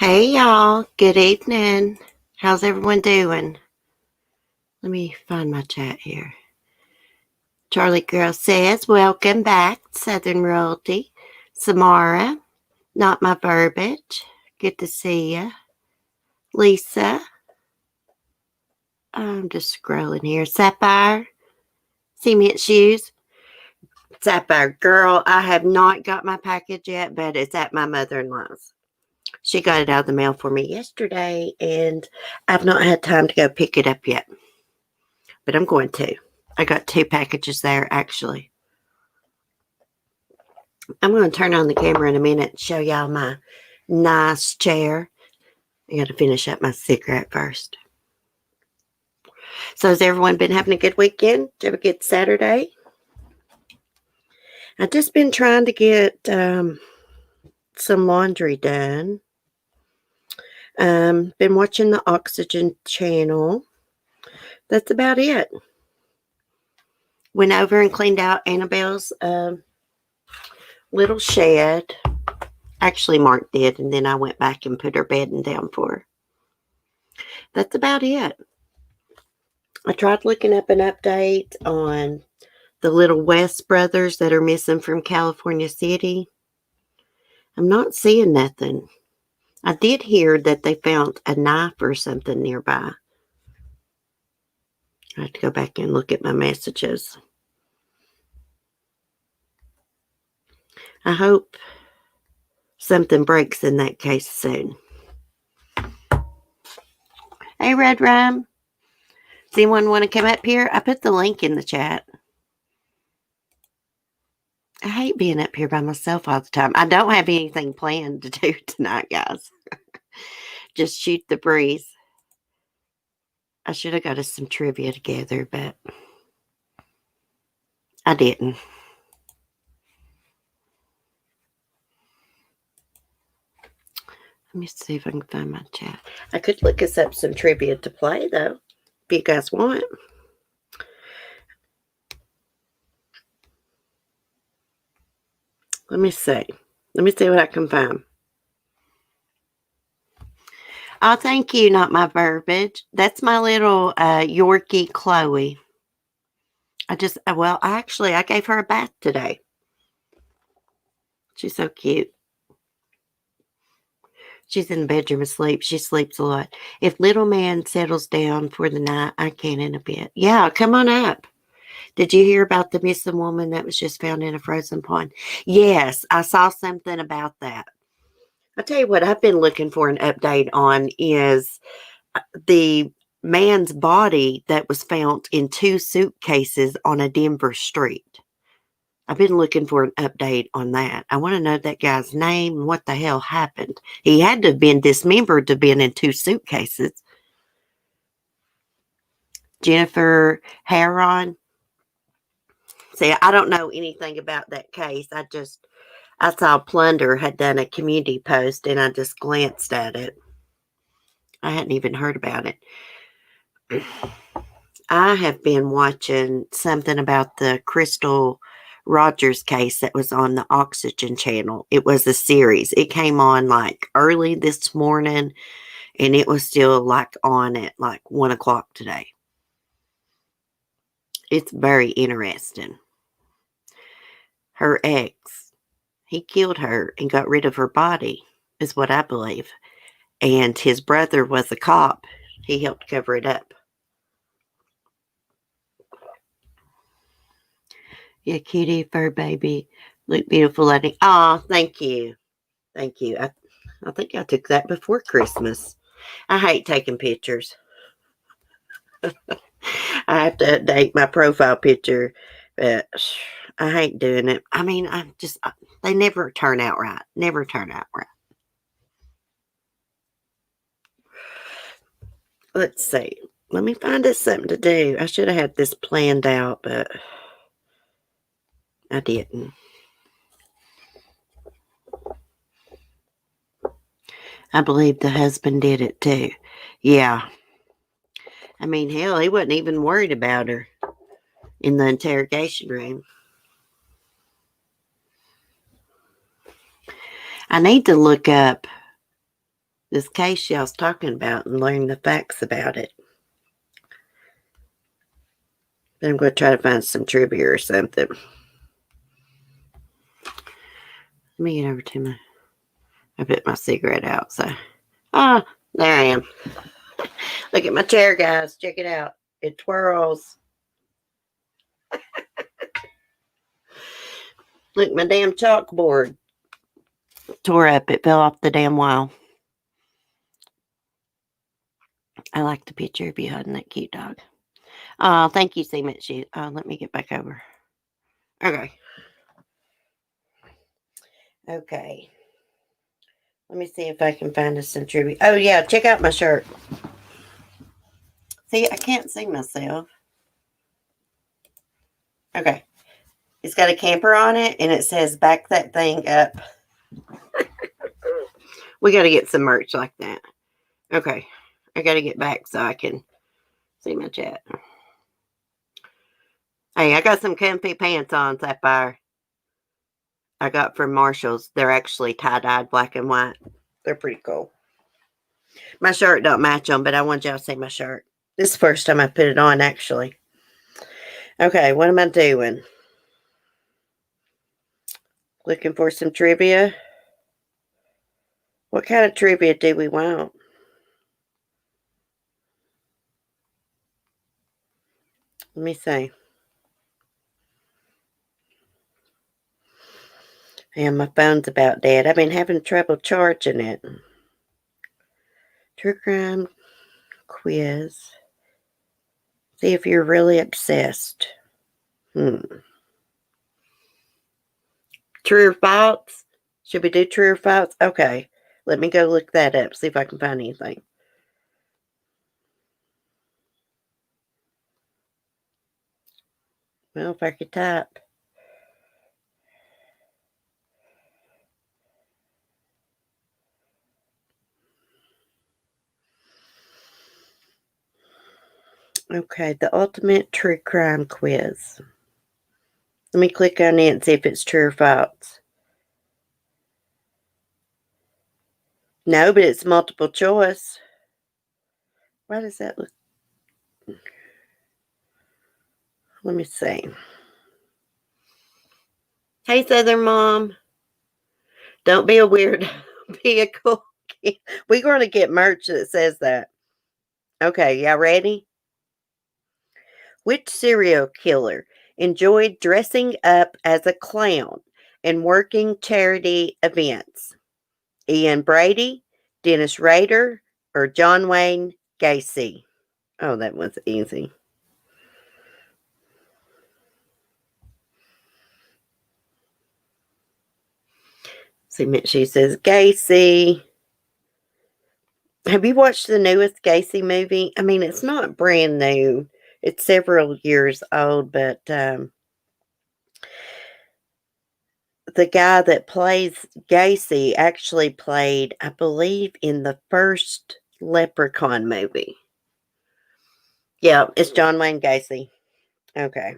Hey y'all, good evening. How's everyone doing? Let me find my chat here. Charlie Girl says, welcome back, Southern Royalty. Samara, not my verbiage. Good to see ya. Lisa, I'm just scrolling here. Sapphire, see me at shoes. Sapphire, girl, I have not got my package yet, but it's at my mother-in-law's. She got it out of the mail for me yesterday, and I've not had time to go pick it up yet. But I'm going to. I got 2 packages there, actually. I'm going to turn on the camera in a minute and show y'all my nice chair. I got to finish up my cigarette first. So has everyone been having a good weekend? Did you have a good Saturday? I've just been trying to get some laundry done. Been watching the Oxygen channel. That's about it. Went over and cleaned out Annabelle's little shed. Actually, Mark did, and then I went back and put her bedding down for her. That's about it. I tried looking up an update on the little West brothers that are missing from California City. I'm not seeing nothing. I did hear that they found a knife or something nearby. I have to go back and look at my messages. I hope something breaks in that case soon. Hey, Red Rum. Does anyone want to come up here? I put the link in the chat. I hate being up here by myself all the time. I don't have anything planned to do tonight, guys. Just shoot the breeze. I should have got us some trivia together, but I didn't. Let me see if I can find my chat. I could look us up some trivia to play, though, if you guys want. Let me see. Let me see what I can find. Oh, thank you, not my verbiage. That's my little Yorkie Chloe. I gave her a bath today. She's so cute. She's in the bedroom asleep. She sleeps a lot. If little man settles down for the night, I can in a bit. Yeah, come on up. Did you hear about the missing woman that was just found in a frozen pond? Yes, I saw something about that. I'll tell you what I've been looking for an update on is the man's body that was found in 2 suitcases on a Denver street. I've been looking for an update on that. I want to know that guy's name and what the hell happened. He had to have been dismembered to have been in 2 suitcases. Jennifer Heron. See, I don't know anything about that case. I saw Plunder had done a community post and I just glanced at it. I hadn't even heard about it. I have been watching something about the Crystal Rogers case that was on the Oxygen channel. It was a series. It came on like early this morning and it was still like on at like 1 o'clock today. It's very interesting. Her ex, he killed her and got rid of her body, is what I believe. And his brother was a cop. He helped cover it up. Yeah, cutie, fur baby. Look beautiful, lady. Oh, thank you. Thank you. I think I took that before Christmas. I hate taking pictures. I have to update my profile picture, but I hate doing it. I mean, they never turn out right. Never turn out right. Let's see. Let me find us something to do. I should have had this planned out, but I didn't. I believe the husband did it too. Yeah. I mean, hell, he wasn't even worried about her in the interrogation room. I need to look up this case y'all's talking about and learn the facts about it. Then I'm going to try to find some trivia or something. Let me get over to I put my cigarette out, so. Ah, there I am. Look at my chair, guys. Check it out. It twirls. Look, my damn chalkboard tore up. It fell off the damn wall. I like the picture of you holding that cute dog. Thank you, Cement Shoot. Let me get back over. Okay. Okay. Let me see if I can find us some trivia. Oh, yeah. Check out my shirt. See, I can't see myself. Okay. It's got a camper on it, and it says, back that thing up. We got to get some merch like that. Okay. I got to get back so I can see my chat. Hey, I got some comfy pants on, Sapphire. I got from Marshall's. They're actually tie-dyed black and white. They're pretty cool. My shirt don't match them, but I want y'all to see my shirt. This is the first time I put it on, actually. Okay, what am I doing? Looking for some trivia. What kind of trivia do we want? Let me see. And my phone's about dead. I've been having trouble charging it. True crime quiz. See if you're really obsessed. True or false? Should we do true or false? Okay. Let me go look that up. See if I can find anything. Well, if I could type. Okay, the ultimate true crime quiz. Let me click on it and see if it's true or false. No, but it's multiple choice. Why does that look? Let me see. Hey, Southern Mom. Don't be a weird. Be a cool kid. We're going to get merch that says that. Okay, y'all ready? Which serial killer enjoyed dressing up as a clown and working charity events? Ian Brady, Dennis Rader, or John Wayne Gacy? Oh, that was easy. See, she says Gacy. Have you watched the newest Gacy movie? I mean, it's not brand new. It's several years old, but the guy that plays Gacy actually played, I believe, in the first Leprechaun movie. Yeah, it's John Wayne Gacy. Okay.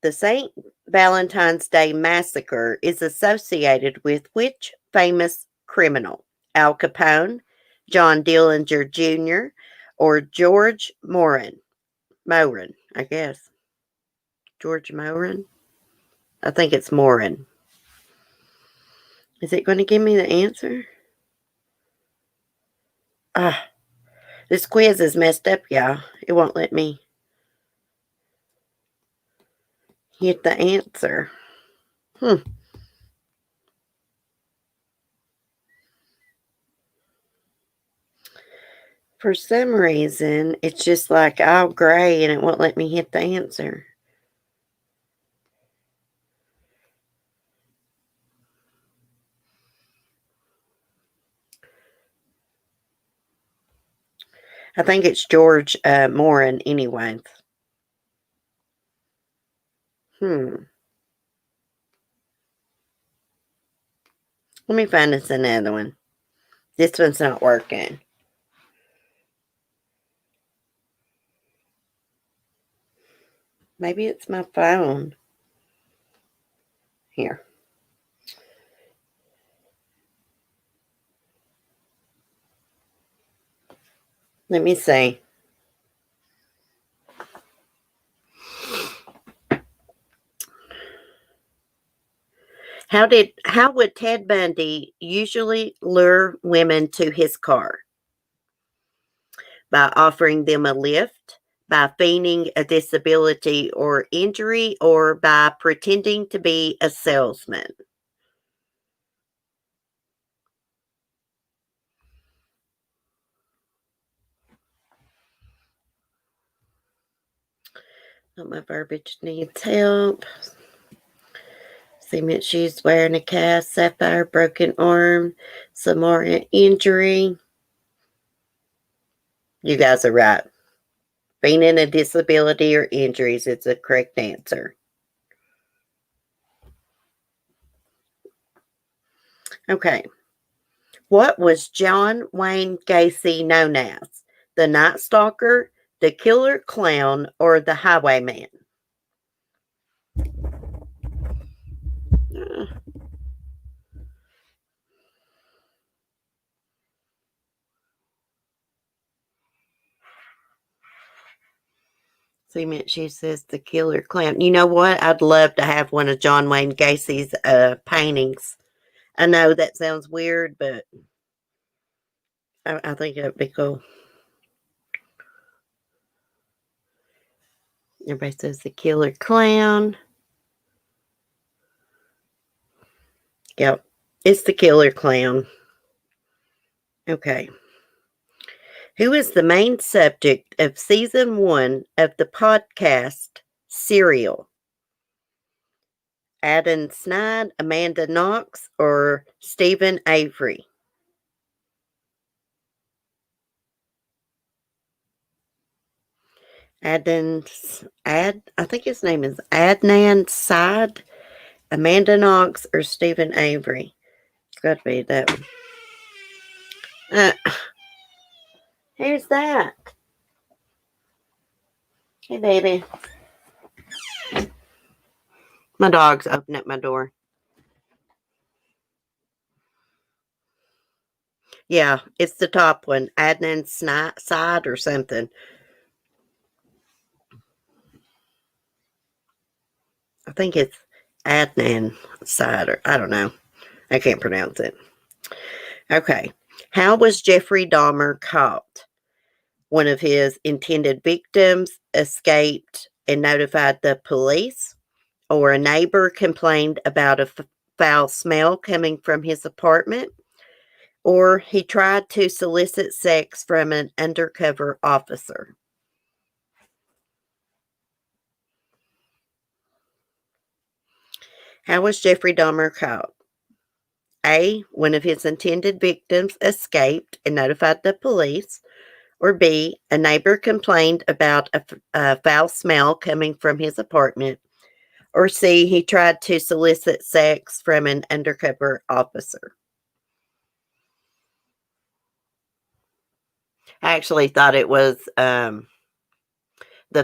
The St. Valentine's Day Massacre is associated with which famous criminal? Al Capone, John Dillinger Jr., or George Moran? Moran, I guess. George Moran? I think it's Moran. Is it going to give me the answer? This quiz is messed up, y'all. It won't let me hit the answer. For some reason, it's just like all gray and it won't let me hit the answer. I think it's George Moran anyway. Let me find us another one. This one's not working. Maybe it's my phone. Here. Let me see. How would Ted Bundy usually lure women to his car? By offering them a lift, by feigning a disability or injury, or by pretending to be a salesman? Oh, my verbiage needs help. Cement shoes, wearing a cast, sapphire, broken arm, some more injury. You guys are right. Feigning a disability or injuries is the correct answer. Okay. What was John Wayne Gacy known as? The Night Stalker, the Killer Clown, or the Highwayman? Uh, Cement She says the Killer Clown. You know what? I'd love to have one of John Wayne Gacy's paintings. I know that sounds weird, but I think it would be cool. Everybody says the Killer Clown. Yep, it's the Killer Clown. Okay. Who is the main subject of season 1 of the podcast Serial? Adam Snyder, Amanda Knox, or Stephen Avery? I think his name is Adnan Syed, Amanda Knox, or Stephen Avery. It's got to be that one. Who's that? Hey, baby. My dog's opening up my door. Yeah, it's the top one. Adnan Syed or something. I think it's Adnan Syed. I don't know. I can't pronounce it. Okay. How was Jeffrey Dahmer caught? One of his intended victims escaped and notified the police, or a neighbor complained about a foul smell coming from his apartment, or he tried to solicit sex from an undercover officer. How was Jeffrey Dahmer caught? A. One of his intended victims escaped and notified the police. Or B. A neighbor complained about a foul smell coming from his apartment. Or C. He tried to solicit sex from an undercover officer. I actually thought it was the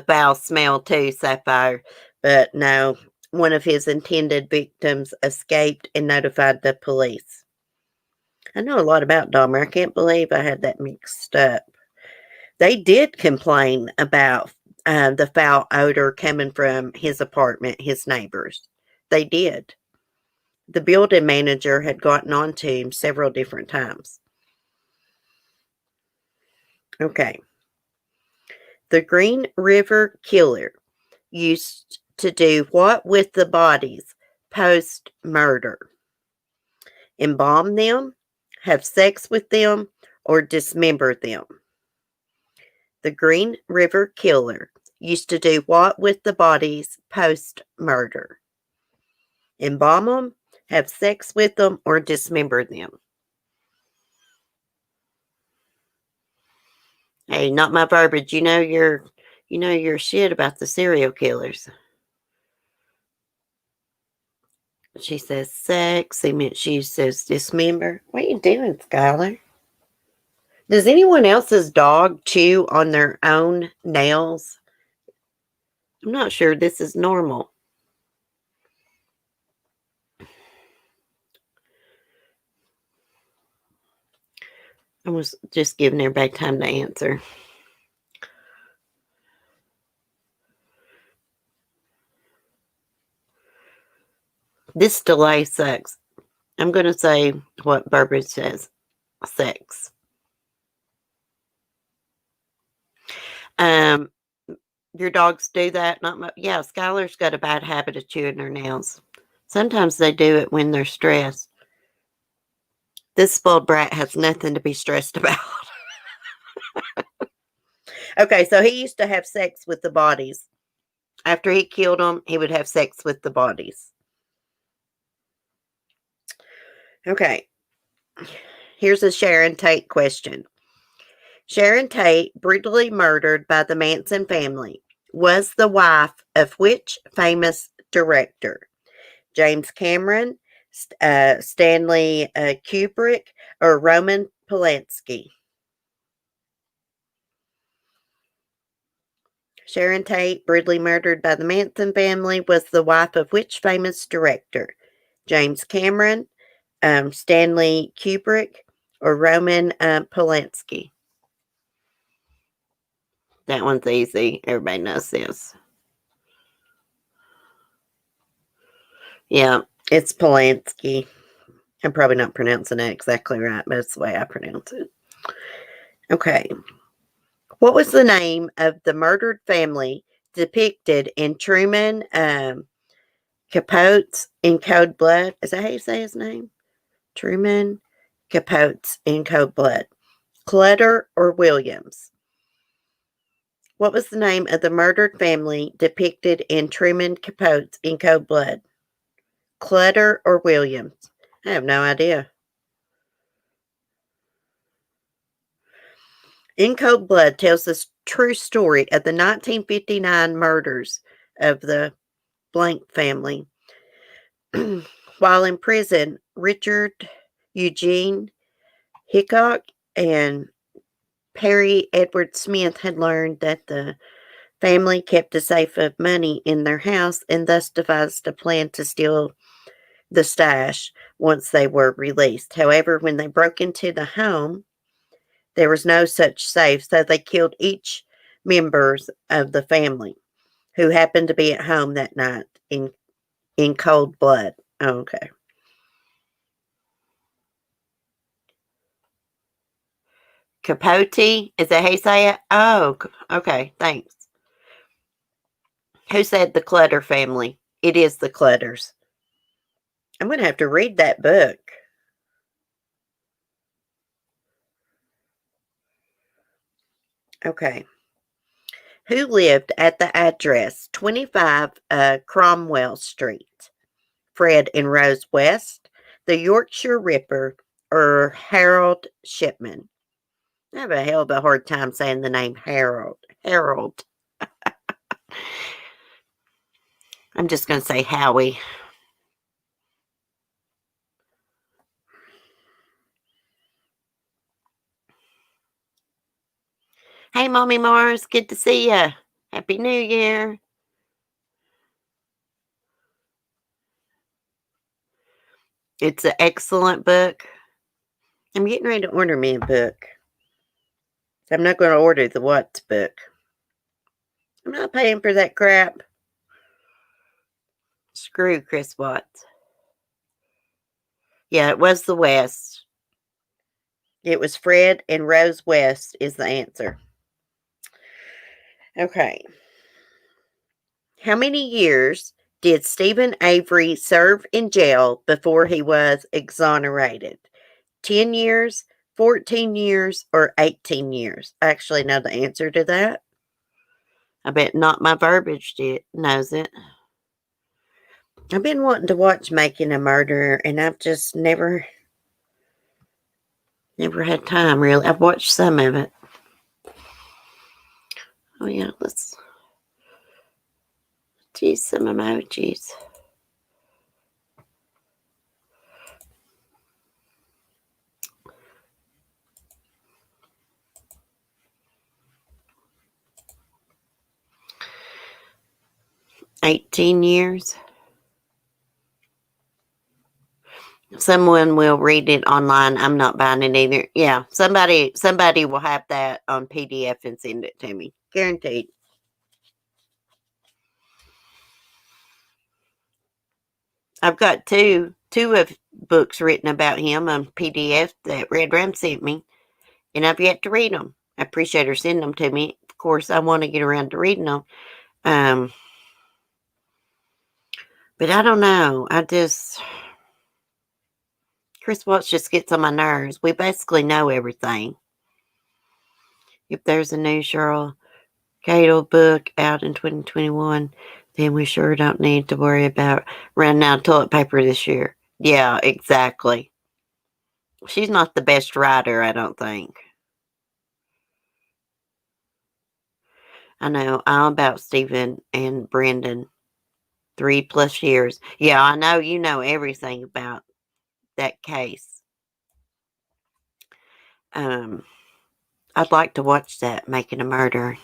foul smell too, Sapphire. But no, one of his intended victims escaped and notified the police. I know a lot about Dahmer. I can't believe I had that mixed up. They did complain about the foul odor coming from his apartment, his neighbors. They did. The building manager had gotten on to him several different times. Okay. The Green River Killer used to do what with the bodies post murder? Embalm them, have sex with them, or dismember them? The Green River Killer used to do what with the bodies post murder? Embalm them, have sex with them, or dismember them? Hey, not my verbiage. You know your shit about the serial killers. She says sex. She says dismember. What are you doing, Skylar? Does anyone else's dog chew on their own nails? I'm not sure this is normal. I was just giving everybody time to answer. This delay sucks. I'm going to say what Burbage says. Sex. Your dogs do that? Not much. Yeah, Skylar's got a bad habit of chewing her nails. Sometimes they do it when they're stressed. This spoiled brat has nothing to be stressed about. Okay, so he used to have sex with the bodies. After he killed them, he would have sex with the bodies. Okay, here's a Sharon Tate question. Sharon Tate, brutally murdered by the Manson family, was the wife of which famous director? James Cameron, Stanley Kubrick, or Roman Polanski? Sharon Tate, brutally murdered by the Manson family, was the wife of which famous director? James Cameron, Stanley Kubrick, or Roman Polanski? That one's easy. Everybody knows this. Yeah, it's Polanski. I'm probably not pronouncing it exactly right, but it's the way I pronounce it. Okay. What was the name of the murdered family depicted in Truman Capote's In Cold Blood? Is that how you say his name? Truman Capote's In Cold Blood. Clutter or Williams? What was the name of the murdered family depicted in Truman Capote's In Cold Blood? Clutter or Williams? I have no idea. In Cold Blood tells the true story of the 1959 murders of the blank family. While in prison, Richard Eugene Hickok and Perry Edward Smith had learned that the family kept a safe of money in their house and thus devised a plan to steal the stash once they were released. However, when they broke into the home, there was no such safe, so they killed each members of the family who happened to be at home that night in cold blood. Oh, okay. Capote? Is that how you say it? Oh, okay. Thanks. Who said the Clutter family? It is the Clutters. I'm going to have to read that book. Okay. Who lived at the address 25 Cromwell Street? Fred and Rose West, the Yorkshire Ripper, or Harold Shipman? I have a hell of a hard time saying the name Harold. Harold. I'm just going to say Howie. Hey, Mommy Mars. Good to see you. Happy New Year. It's an excellent book. I'm getting ready to order me a book. I'm not going to order the Watts book. I'm not paying for that crap. Screw Chris Watts. Yeah, it was the West. It was Fred and Rose West is the answer. Okay. How many years did Stephen Avery serve in jail before he was exonerated? 10 years, 14 years, or 18 years? I actually know the answer to that. I bet Not My Verbiage knows it. I've been wanting to watch Making a Murderer, and I've just never had time, really. I've watched some of it. Oh, yeah, let's use some emojis. $18 years. Someone will read it online. I'm not buying it either. Yeah, somebody will have that on PDF and send it to me. Guaranteed. I've got two of books written about him on PDF that Red Ram sent me, and I've yet to read them. I appreciate her sending them to me. Of course, I want to get around to reading them. But I don't know. Chris Watts just gets on my nerves. We basically know everything. If there's a new Cheryl Cato book out in 2021, then we sure don't need to worry about running out of toilet paper this year. Yeah, exactly. She's not the best writer, I don't think. I know all about Stephen and Brendan. 3+ years. Yeah, I know you know everything about that case. I'd like to watch that, Making a Murder.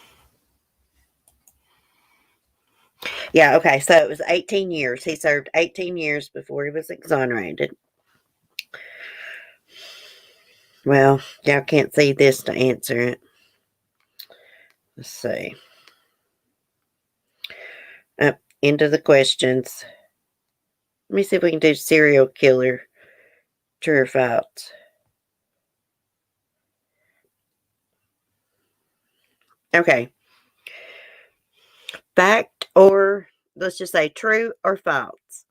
Yeah, okay, so it was 18 years. He served 18 years before he was exonerated. Well, y'all can't see this to answer it. Let's see. Up into the questions. Let me see if we can do serial killer. True or false? Okay. Fact or, let's just say true or false.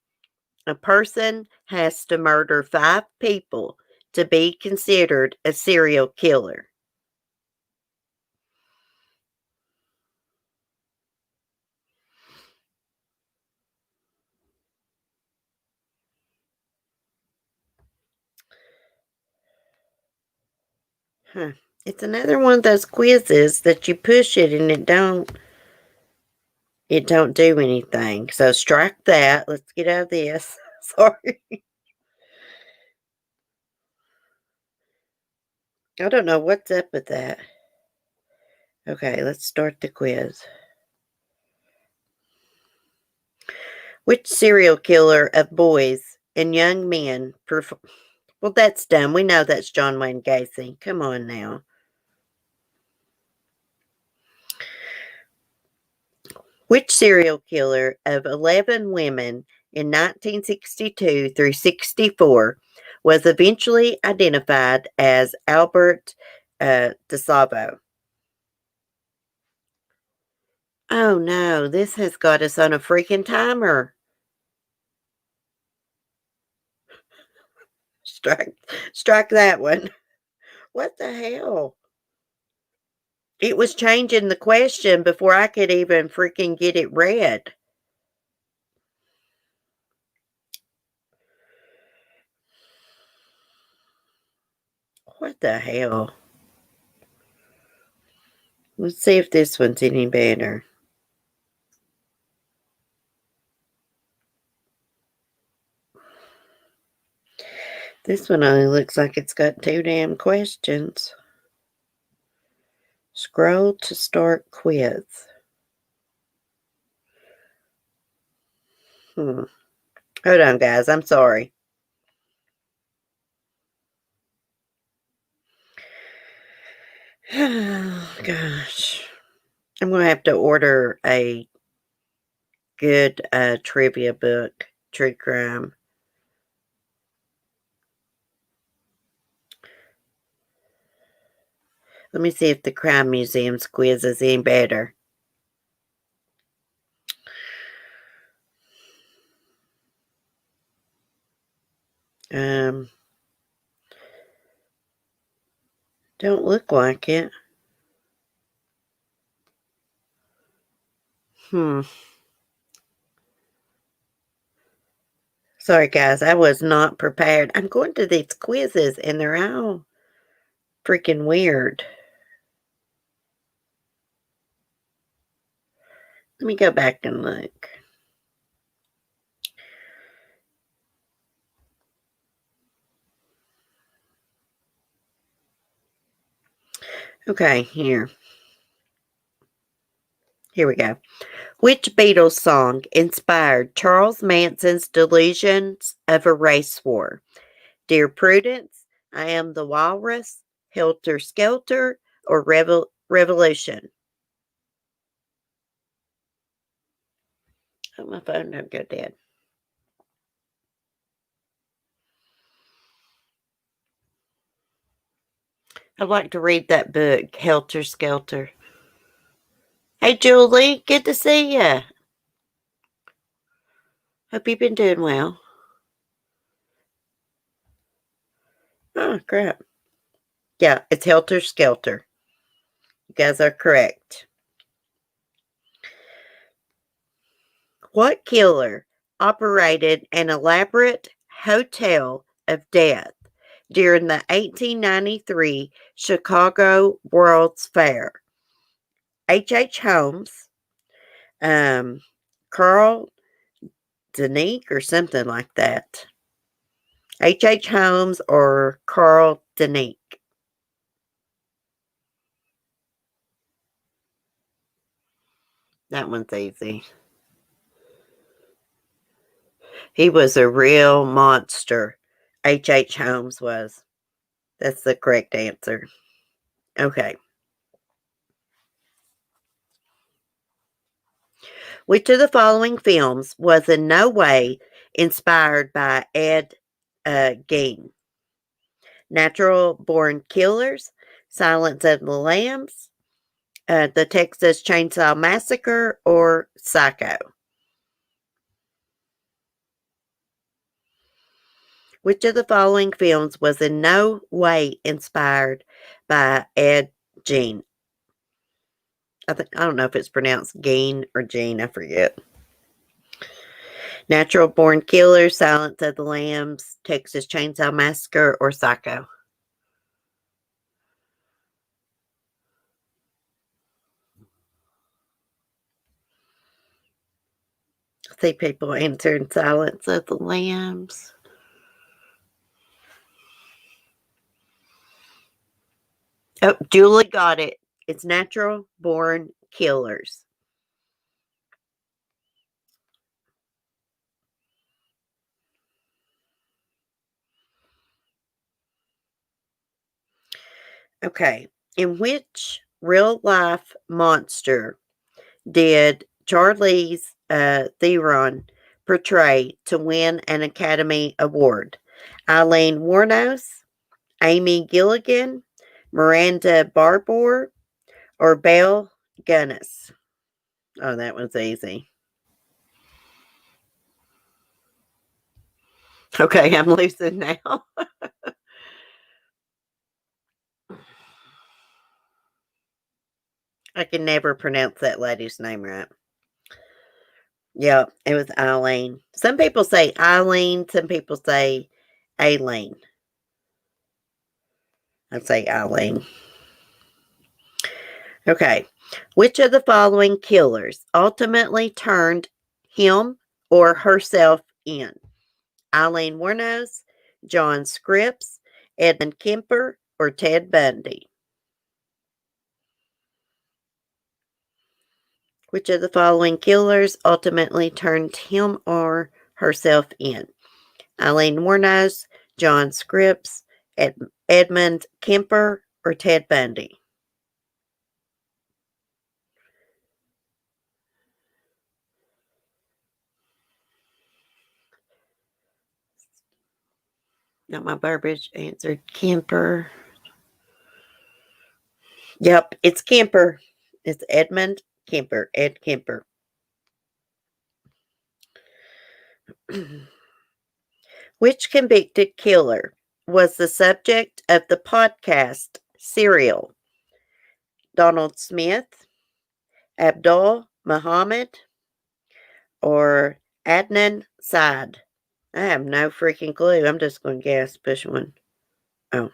A person has to murder 5 people to be considered a serial killer. Huh. It's another one of those quizzes that you push it and it don't do anything. So strike that. Let's get out of this. Sorry. I don't know what's up with that. Okay, let's start the quiz. Which serial killer of boys and young men well, that's dumb. We know that's John Wayne Gacy. Come on now. Which serial killer of 11 women in 1962 through 64 was eventually identified as Albert DeSalvo? Oh no, this has got us on a freaking timer. Strike that one. What the hell? It was changing the question before I could even freaking get it read. What the hell? Let's see if this one's any better. This one only looks like it's got 2 damn questions. Scroll to start quiz. Hold on, guys. I'm sorry. Oh, gosh. I'm going to have to order a good trivia book, true crime. Let me see if the Crime Museum's quiz is any better. Don't look like it. Sorry, guys. I was not prepared. I'm going to these quizzes, and they're all freaking weird. Let me go back and look. Okay, here. Here we go. Which Beatles song inspired Charles Manson's delusions of a race war? Dear Prudence, I Am the Walrus, Helter Skelter, or Revolution? Oh, my phone don't go dead. I'd like to read that book, Helter Skelter. Hey, Julie, good to see you. Hope you've been doing well. Oh, crap. Yeah, it's Helter Skelter. You guys are correct. What killer operated an elaborate hotel of death during the 1893 Chicago World's Fair? H.H. Holmes, Carl Denique, or something like that. H.H. Holmes or Carl Denique? That one's easy. He was a real monster. H.H. Holmes was. That's the correct answer. Okay. Which of the following films was in no way inspired by Ed Gein? Natural Born Killers, Silence of the Lambs, The Texas Chainsaw Massacre, or Psycho? Which of the following films was in no way inspired by Ed Gein? I don't know if it's pronounced Gein or Gene, I forget. Natural Born Killers, Silence of the Lambs, Texas Chainsaw Massacre, or Psycho? I see people answering Silence of the Lambs. Oh, Julie got it. It's Natural Born Killers. Okay. In which real life monster did Charlize Theron portray to win an Academy Award? Eileen Wuornos, Amy Gilligan, Miranda Barbour, or Belle Gunness? Oh, that was easy. Okay, I'm losing now. I can never pronounce that lady's name right. Yeah, it was Eileen. Some people say Eileen, some people say Aileen. I'd say Eileen. Okay. Which of the following killers ultimately turned him or herself in? Eileen Wuornos, John Scripps, Edmund Kemper, or Ted Bundy? Which of the following killers ultimately turned him or herself in? Eileen Wuornos, John Scripps, Edmund Kemper, or Ted Bundy? Now my Burbage answered Kemper. Yep, it's Kemper. It's Edmund Kemper. Ed Kemper. Which convicted killer was the subject of the podcast Serial? Donald Smith, Abdul Muhammad, or Adnan Syed? I have no freaking clue. I'm just going to guess. Push one. Oh.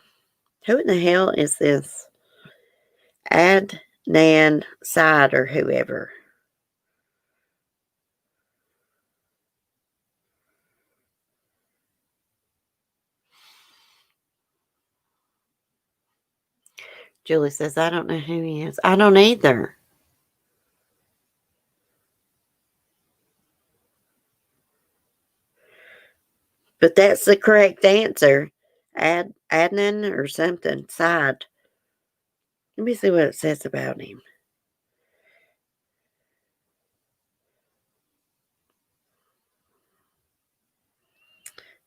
Who in the hell is this? Adnan Syed or whoever. Julie says, I don't know who he is. I don't either. But that's the correct answer. Adnan or something. Side. Let me see what it says about him.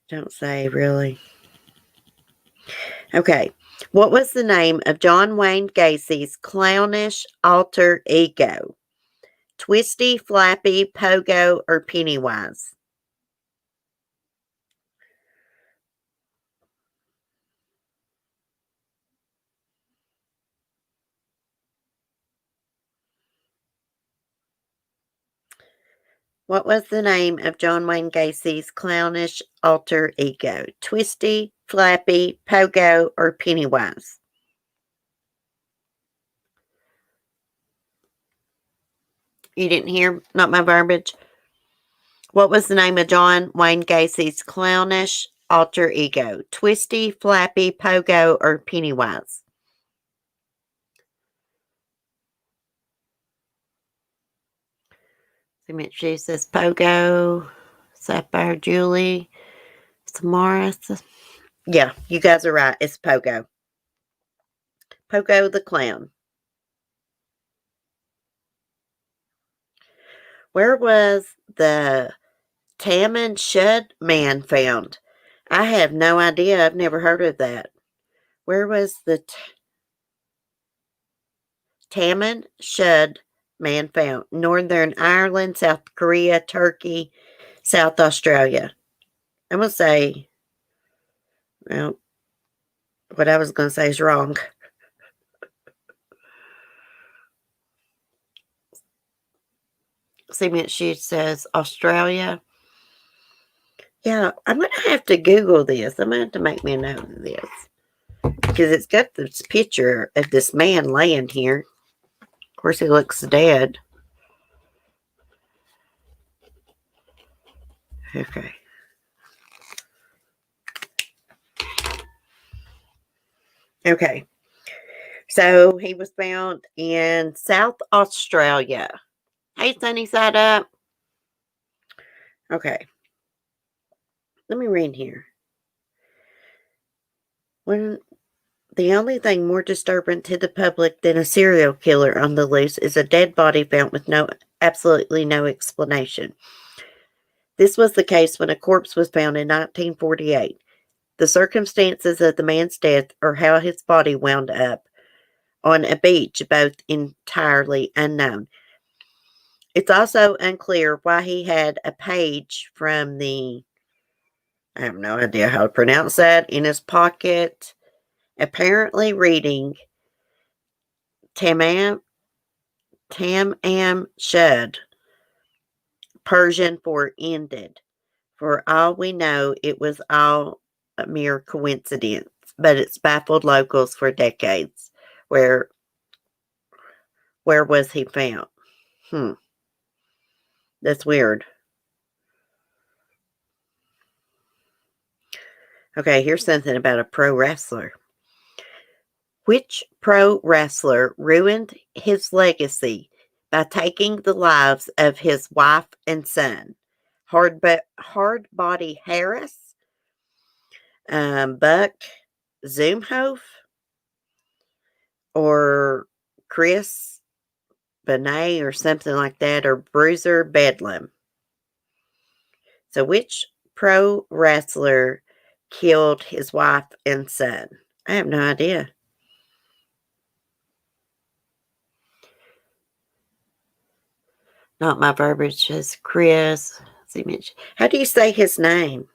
Don't say, really. Okay. What was the name of John Wayne Gacy's clownish alter ego? Twisty, Flappy, Pogo, or Pennywise? What was the name of John Wayne Gacy's clownish alter ego? Twisty, Flappy, Pogo, or Pennywise? You didn't hear? Not my verbiage. What was the name of John Wayne Gacy's clownish alter ego? Twisty, Flappy, Pogo, or Pennywise? She says Pogo, Sapphire Julie, Samara. Yeah, you guys are right. It's Pogo. Pogo the clown. Where was the Taman Shud man found? I have no idea. I've never heard of that. Where was the Taman Shud man found? Northern Ireland, South Korea, Turkey, South Australia. I'm going to say, well, what I was going to say is wrong. Cement Sheet says Australia. Yeah, I'm going to have to Google this. I'm going to have to make me a note of this. Because it's got this picture of this man laying here. Of course, he looks dead. Okay. Okay. So he was found in South Australia. Hey, Sunny Side Up. Okay. Let me read here. When the only thing more disturbing to the public than a serial killer on the loose is a dead body found with absolutely no explanation. This was the case when a corpse was found in 1948. The circumstances of the man's death or how his body wound up on a beach both entirely unknown. It's also unclear why he had a page from I have no idea how to pronounce that, in his pocket, apparently reading Tamam Shud, Persian for ended. For all we know, it was all a mere coincidence, but it's baffled locals for decades. Where was he found? That's weird. Okay, here's something about a pro wrestler. Which pro wrestler ruined his legacy by taking the lives of his wife and son? Hard Body Harris, Buck Zumhofe, or Chris Benet or something like that, or Bruiser Bedlam. So which pro wrestler killed his wife and son? I have no idea. Not my verbiage, just Chris. How do you say his name?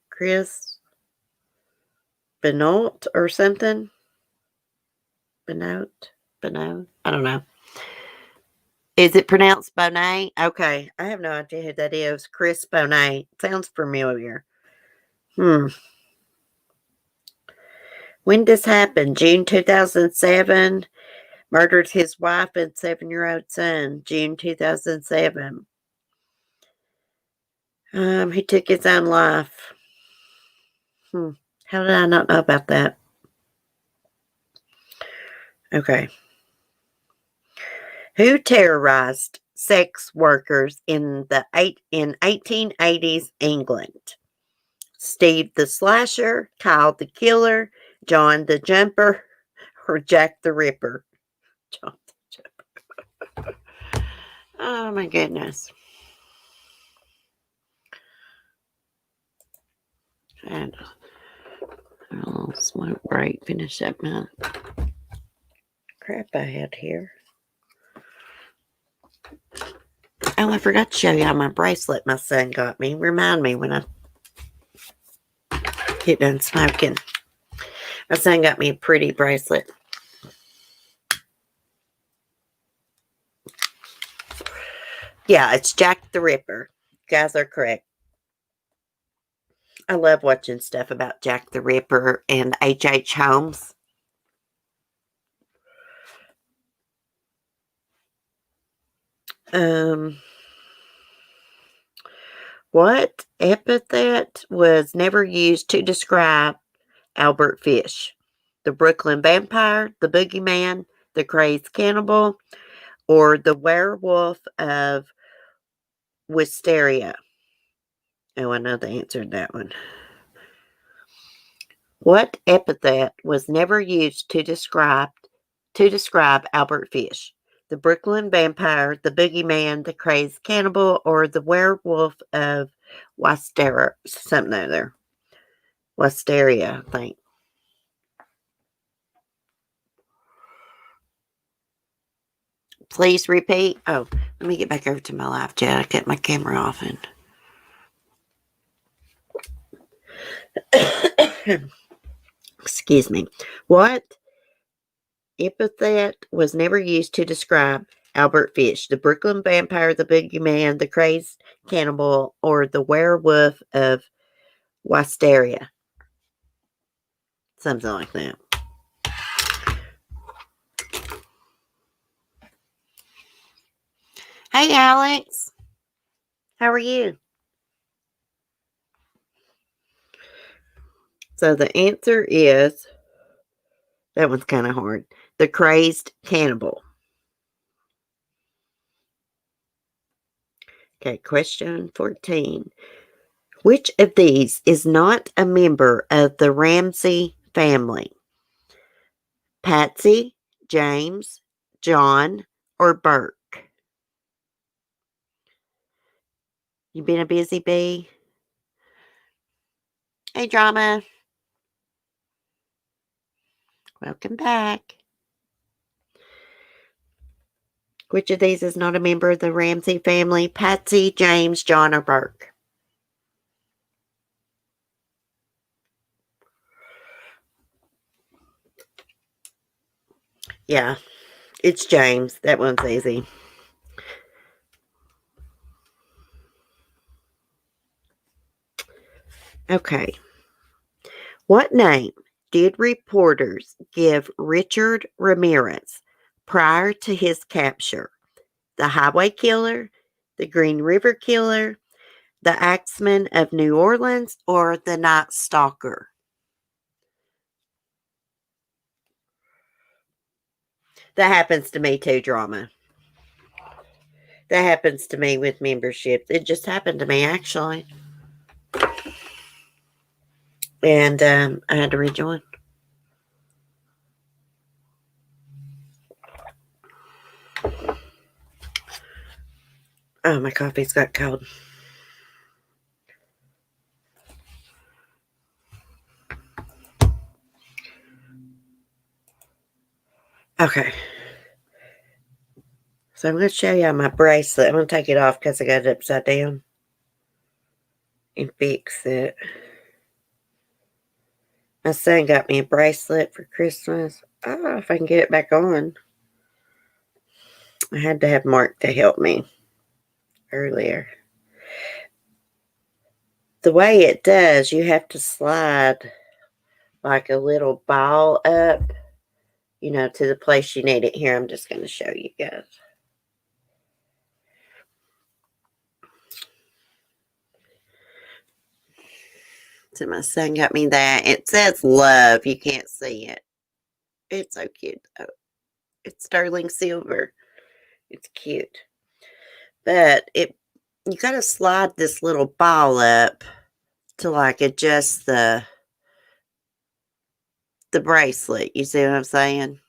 Chris Benoit or something? Benoit? Benoit? I don't know. Is it pronounced Bonet? Okay. I have no idea who that is. Chris Bonet. Sounds familiar. When this happened? June 2007. Murdered his wife and 7-year-old son. June 2007. He took his own life. How did I not know about that? Okay. Who terrorized sex workers in 1880s England? Steve the Slasher, Kyle the Killer, John the Jumper, or Jack the Ripper? John the Jumper. Oh my goodness. And a little smoke break. Finish up my crap I had here. Oh, I forgot to show you my bracelet my son got me. Remind me when I get done smoking. My son got me a pretty bracelet. Yeah, it's Jack the Ripper. You guys are correct. I love watching stuff about Jack the Ripper and H.H. Holmes. What epithet was never used to describe Albert Fish? The Brooklyn Vampire, the Boogeyman, the Crazed Cannibal, or the Werewolf of Wisteria? Oh, I know the answer to that one. What epithet was never used to describe Albert Fish? The Brooklyn Vampire, the Boogeyman, the Crazed Cannibal, or the Werewolf of Wisteria? Something other. Wisteria, I think. Please repeat. Oh, let me get back over to my live chat. I cut my camera off and excuse me. What epithet was never used to describe Albert Fish? The Brooklyn Vampire, the Boogeyman, the Crazed Cannibal, or the Werewolf of Wisteria? Something like that. Hey, Alex. How are you? So the answer is, that one's kind of hard, the Crazed Cannibal. Okay, question 14. Which of these is not a member of the Ramsey family? Patsy, James, John, or Burke? You been a busy bee? Hey, Drama. Welcome back. Which of these is not a member of the Ramsey family? Patsy, James, John, or Burke? Yeah, it's James. That one's easy. Okay. What name did reporters give Richard Ramirez prior to his capture? The Highway Killer, the Green River Killer, the Axeman of New Orleans, or the Night Stalker? That happens to me too, Drama. That happens to me with membership. It just happened to me, actually. And I had to rejoin. Oh, my coffee's got cold. Okay. So I'm going to show you my bracelet. I'm going to take it off because I got it upside down and fix it. My son got me a bracelet for Christmas. Oh, if I can get it back on. I had to have Mark to help me earlier. The way it does, you have to slide like a little ball up, to the place you need it. Here, I'm just going to show you guys. So my son got me that. It says love. You can't see it. It's so cute, though. It's sterling silver. It's cute. But you gotta slide this little ball up to like adjust the bracelet. You see what I'm saying?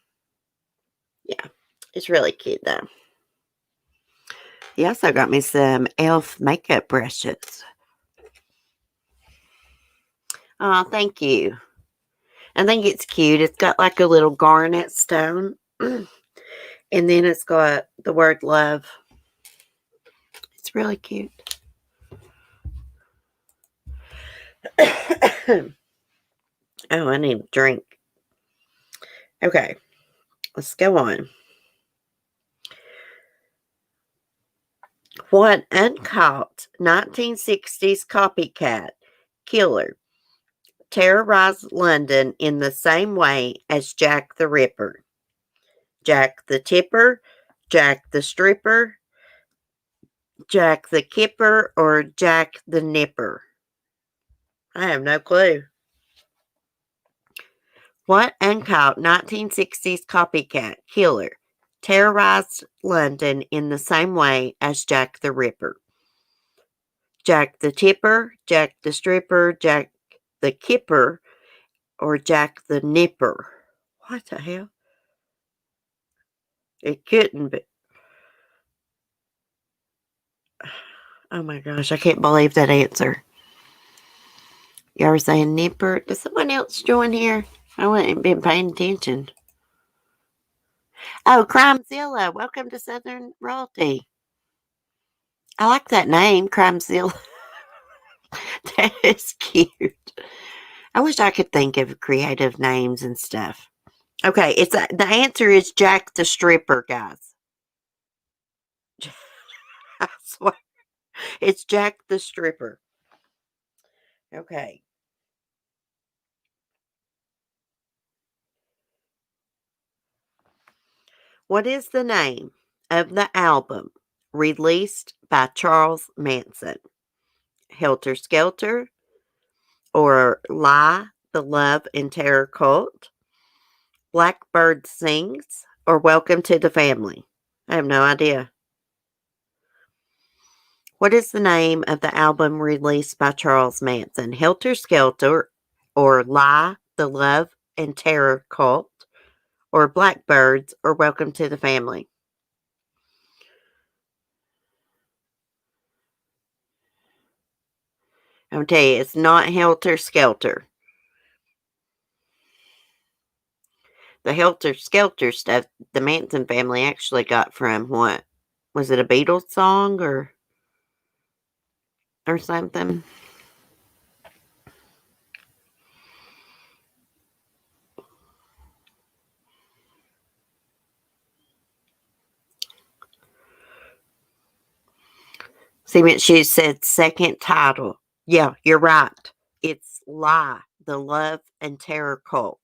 Yeah. It's really cute though. He also got me some e.l.f. makeup brushes. Oh, thank you. I think it's cute. It's got like a little garnet stone. And then it's got the word love. It's really cute. Oh, I need a drink. Okay, let's go on. What uncaught 1960s copycat killer terrorized London in the same way as Jack the Ripper? Jack the Tipper, Jack the Stripper, Jack the Kipper, or Jack the Nipper? I have no clue. What uncaught 1960s copycat killer terrorized London in the same way as Jack the Ripper? Jack the Tipper, Jack the Stripper, Jack the Kipper, or Jack the Nipper? What the hell? It couldn't be. Oh my gosh, I can't believe that answer. You ever saying nipper? Does someone else join here? I wouldn't been paying attention. Oh, Crimezilla. Welcome to Southern Royalty. I like that name, Crimezilla. That is cute. I wish I could think of creative names and stuff. Okay, the answer is Jack the Stripper, guys. I swear. It's Jack the Stripper. Okay. What is the name of the album released by Charles Manson? Helter Skelter, or Lie, the Love and Terror Cult, Blackbird Sings, or Welcome to the Family? I have no idea. What is the name of the album released by Charles Manson? Helter Skelter, or Lie, the Love and Terror Cult, or Blackbirds, or Welcome to the Family? I'm gonna tell you, it's not Helter Skelter. The Helter Skelter stuff, the Manson family actually got from what? Was it a Beatles song or something? See, she said second title. Yeah, you're right. It's Lie, the Love and Terror Cult.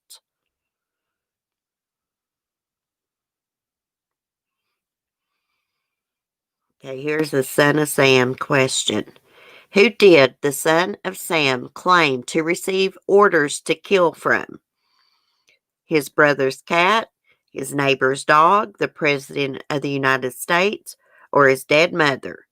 Okay, here's the Son of Sam question. Who did the Son of Sam claim to receive orders to kill from? His brother's cat, his neighbor's dog, the President of the United States, or his dead mother?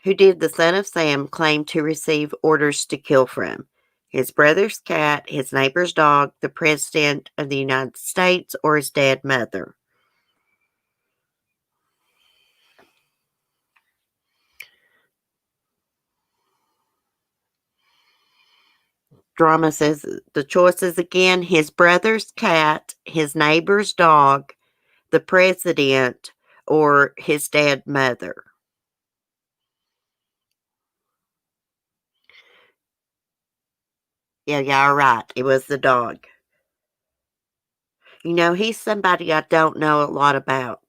Who did the Son of Sam claim to receive orders to kill from? His brother's cat, his neighbor's dog, the President of the United States, or his dead mother? Drama says the choices again: his brother's cat, his neighbor's dog, the president, or his dead mother. Yeah, all right. It was the dog. You know, he's somebody I don't know a lot about.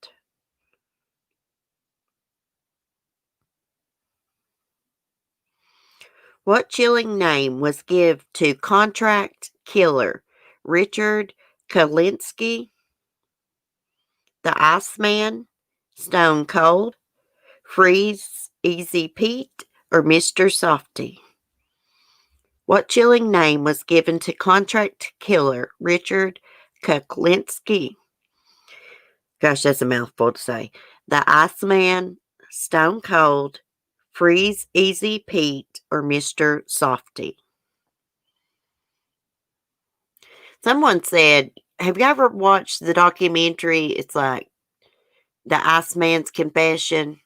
What chilling name was given to contract killer Richard Kalinsky, the Iceman, Stone Cold, Freeze Easy Pete, or Mr. Softy? What chilling name was given to contract killer Richard Kuklinski? Gosh, that's a mouthful to say. The Iceman, Stone Cold, Freeze Easy Pete, or Mr. Softy? Someone said, have you ever watched the documentary? It's like the Iceman's Confession.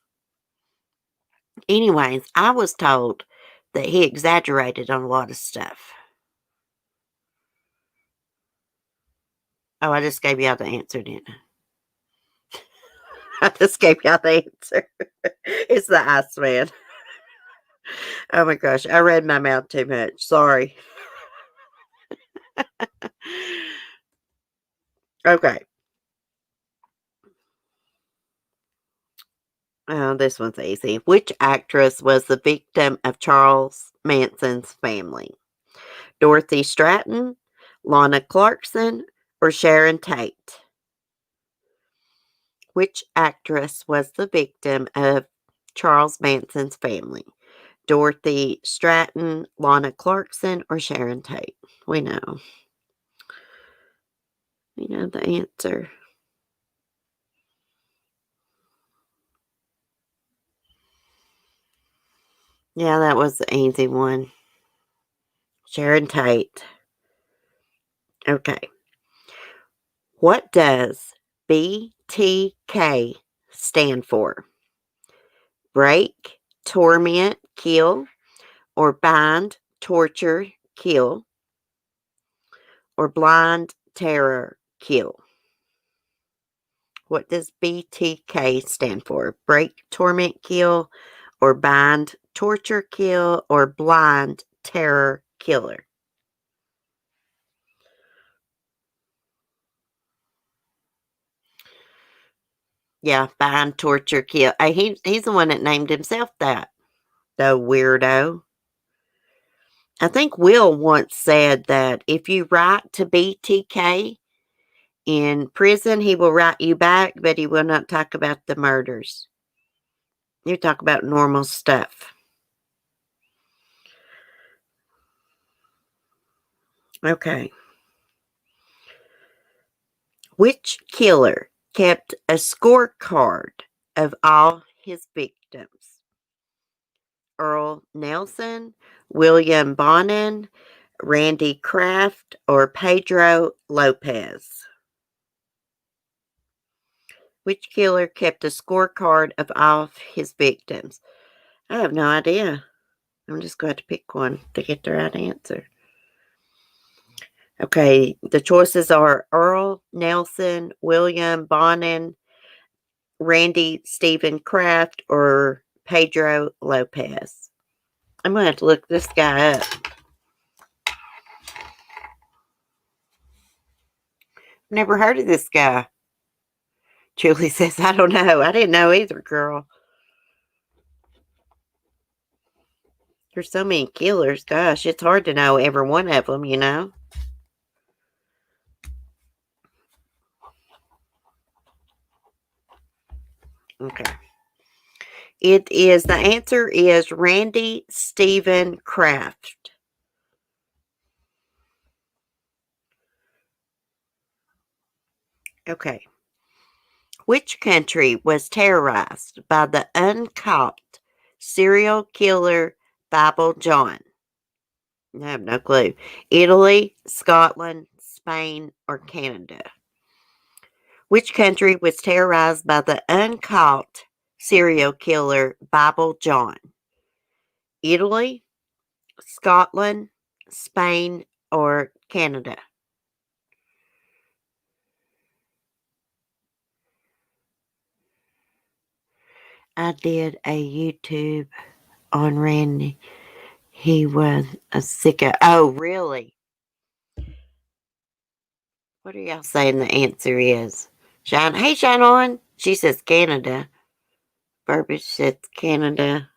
Anyways, I was told that he exaggerated on a lot of stuff. Oh, I just gave y'all the answer, didn't I? I just gave y'all the answer. It's the Iceman. Oh my gosh, I read my mouth too much. Sorry. Okay. Oh, this one's easy. Which actress was the victim of Charles Manson's family? Dorothy Stratton, Lana Clarkson, or Sharon Tate? Which actress was the victim of Charles Manson's family? Dorothy Stratton, Lana Clarkson, or Sharon Tate? We know. We know the answer. Yeah, that was the easy one. Sharon Tate. Okay. What does BTK stand for? Break, torment, kill, or bind, torture, kill, or blind, terror, kill? What does BTK stand for? Break, torment, kill, or bind, torture, kill, or blind, terror, killer? Yeah, bind, torture, kill. He's the one that named himself that. The weirdo. I think Will once said that if you write to BTK in prison, he will write you back, but he will not talk about the murders. You talk about normal stuff. Okay. Which killer kept a scorecard of all his victims? Earl Nelson, William Bonin, Randy Kraft, or Pedro Lopez? Which killer kept a scorecard of all his victims? I have no idea. I'm just going to pick one to get the right answer. Okay, the choices are Earl Nelson, William Bonin, Randy Stephen Kraft, or Pedro Lopez. I'm going to have to look this guy up. Never heard of this guy. Julie says, I don't know. I didn't know either, girl. There's so many killers. Gosh, it's hard to know every one of them, you know? Okay. The answer is Randy Stephen Kraft. Okay. Which country was terrorized by the uncaught serial killer Bible John? I have no clue. Italy, Scotland, Spain, or Canada? Which country was terrorized by the uncaught serial killer Bible John? Italy, Scotland, Spain, or Canada? I did a YouTube on Randy. He was a sicko. Oh, really? What are y'all saying the answer is? Shine. Hey, Shine On. She says Canada. Burbage says Canada.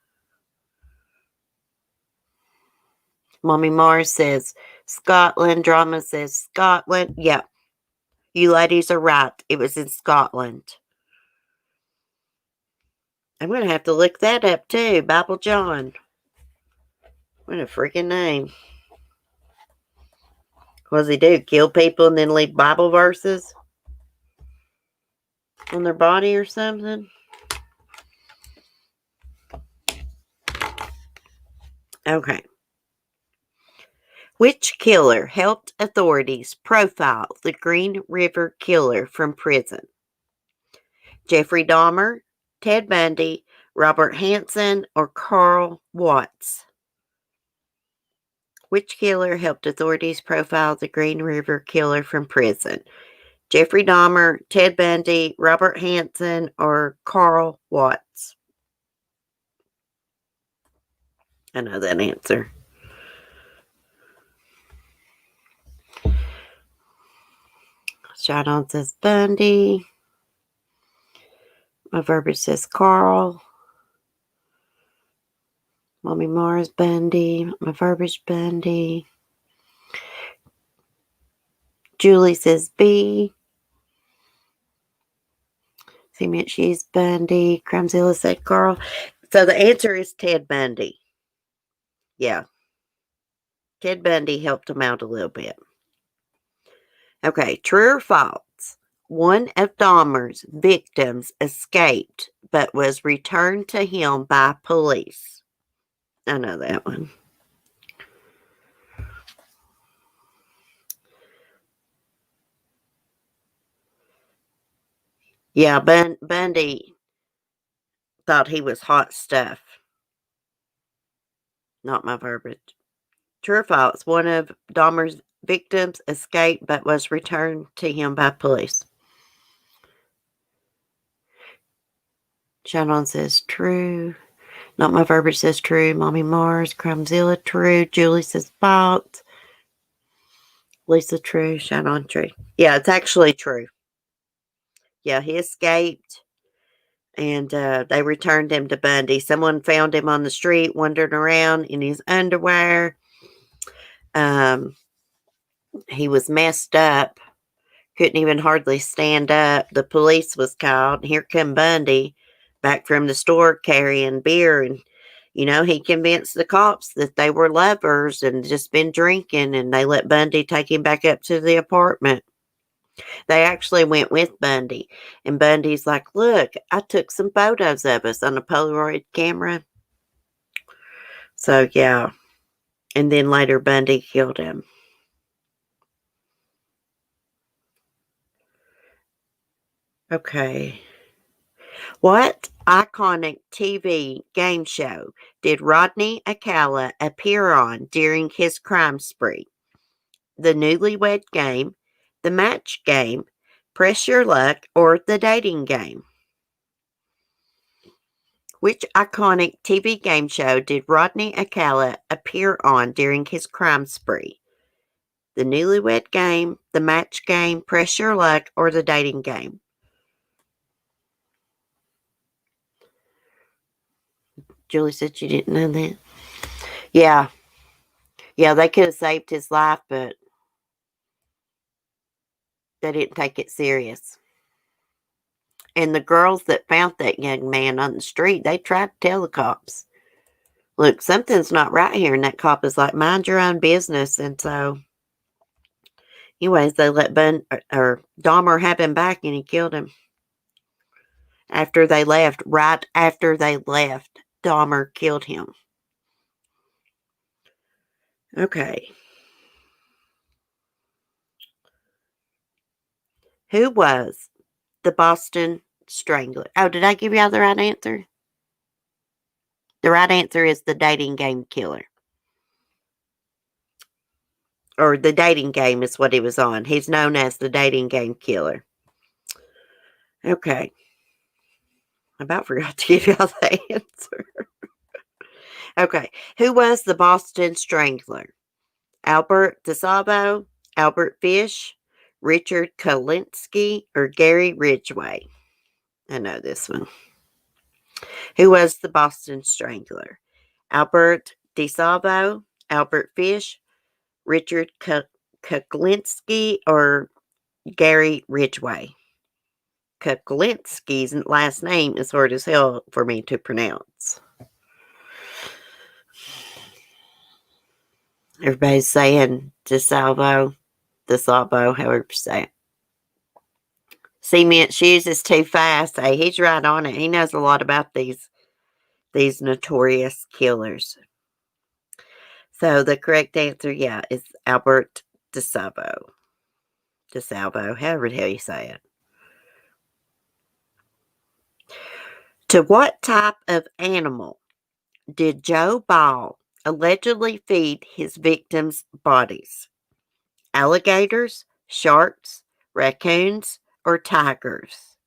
Mommy Mars says Scotland. Drama says Scotland. Yeah, you ladies are right. It was in Scotland. I'm going to have to look that up too. Bible John. What a freaking name. What does he do? Kill people and then leave Bible verses on their body or something? Okay. Which killer helped authorities profile the Green River Killer from prison? Jeffrey Dahmer, Ted Bundy, Robert Hansen, or Carl Watts? Which killer helped authorities profile the Green River Killer from prison? Jeffrey Dahmer, Ted Bundy, Robert Hansen, or Carl Watts? I know that answer. Shot on says Bundy. My verbiage says Carl. Mommy Mars Bundy. My verbiage Bundy. Julie says B. Cement She's Bundy. Crimezilla said Carl. So the answer is Ted Bundy. Yeah. Ted Bundy helped him out a little bit. Okay, true or false? One of Dahmer's victims escaped but was returned to him by police. I know that one. Yeah, Bundy thought he was hot stuff. Not my verbiage. True or false? One of Dahmer's victims escaped but was returned to him by police. Shannon says true. Not my verbiage says true. Mommy Mars, Crimezilla, true. Julie says false. Lisa, true. Shannon, true. Yeah, it's actually true. Yeah, he escaped and they returned him to Bundy. Someone found him on the street wandering around in his underwear. He was messed up. Couldn't even hardly stand up. The police was called. Here come Bundy back from the store carrying beer. And, he convinced the cops that they were lovers and just been drinking. And they let Bundy take him back up to the apartment. They actually went with Bundy. And Bundy's like, look, I took some photos of us on a Polaroid camera. So, yeah. And then later Bundy killed him. Okay. What iconic TV game show did Rodney Acala appear on during his crime spree? The Newlywed Game, The Match Game, Press Your Luck, or The Dating Game? Which iconic TV game show did Rodney Acala appear on during his crime spree? The Newlywed Game, The Match Game, Press Your Luck, or The Dating Game? Julie said she didn't know that. Yeah. Yeah, they could have saved his life, but they didn't take it serious. And the girls that found that young man on the street, they tried to tell the cops, look, something's not right here. And that cop is like, mind your own business. And so, anyways, they let Dahmer have him back and he killed him. After they left, right after they left, Dahmer killed him. Okay. Who was the Boston Strangler? Oh, did I give y'all the right answer? The right answer is The Dating Game Killer. Or The Dating Game is what he was on. He's known as The Dating Game Killer. Okay. I about forgot to give y'all the answer. Okay. Who was the Boston Strangler? Albert DeSalvo, Albert Fish, Richard Kalinsky, or Gary Ridgway? I know this one. Who was the Boston Strangler? Albert DeSalvo, Albert Fish, Richard Kuklinski, or Gary Ridgway? Kuklinski's last name is hard as hell for me to pronounce. Everybody's saying DeSalvo, however you say it. Cement Shoes is too fast. Hey, he's right on it. He knows a lot about these notorious killers. So the correct answer, yeah, is Albert DeSalvo. DeSalvo, however the hell you say it. To what type of animal did Joe Ball allegedly feed his victims' bodies? Alligators, sharks, raccoons, or tigers?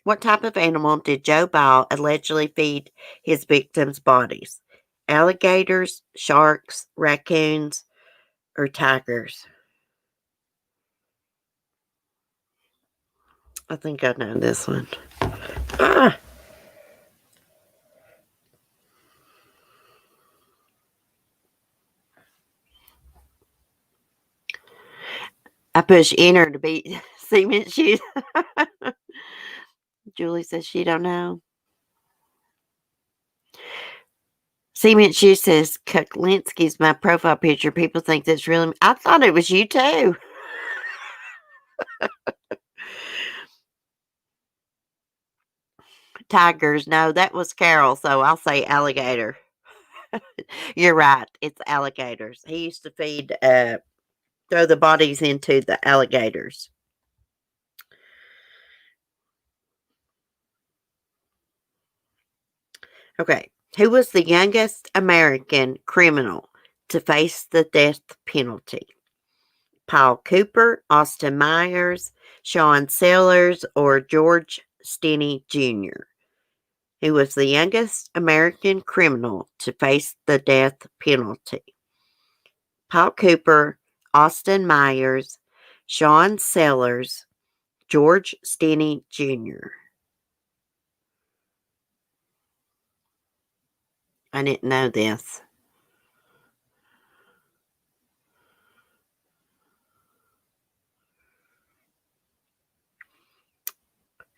What type of animal did Joe Ball allegedly feed his victims' bodies? Alligators, sharks, raccoons, or tigers? I think I know this one. Ah! I push enter to beat cement shoes. Julie says she don't know. Cement shoe says Kuklinski's my profile picture. People think that's really. I thought it was you too. Tigers. No, that was Carol. So I'll say alligator. You're right. It's alligators. He used to feed, throw the bodies into the alligators. Okay. Who was the youngest American criminal to face the death penalty? Paul Cooper, Austin Myers, Sean Sellers, or George Stinney Jr.? Who was the youngest American criminal to face the death penalty? Paul Cooper, Austin Myers, Sean Sellers, George Stinney Jr. I didn't know this.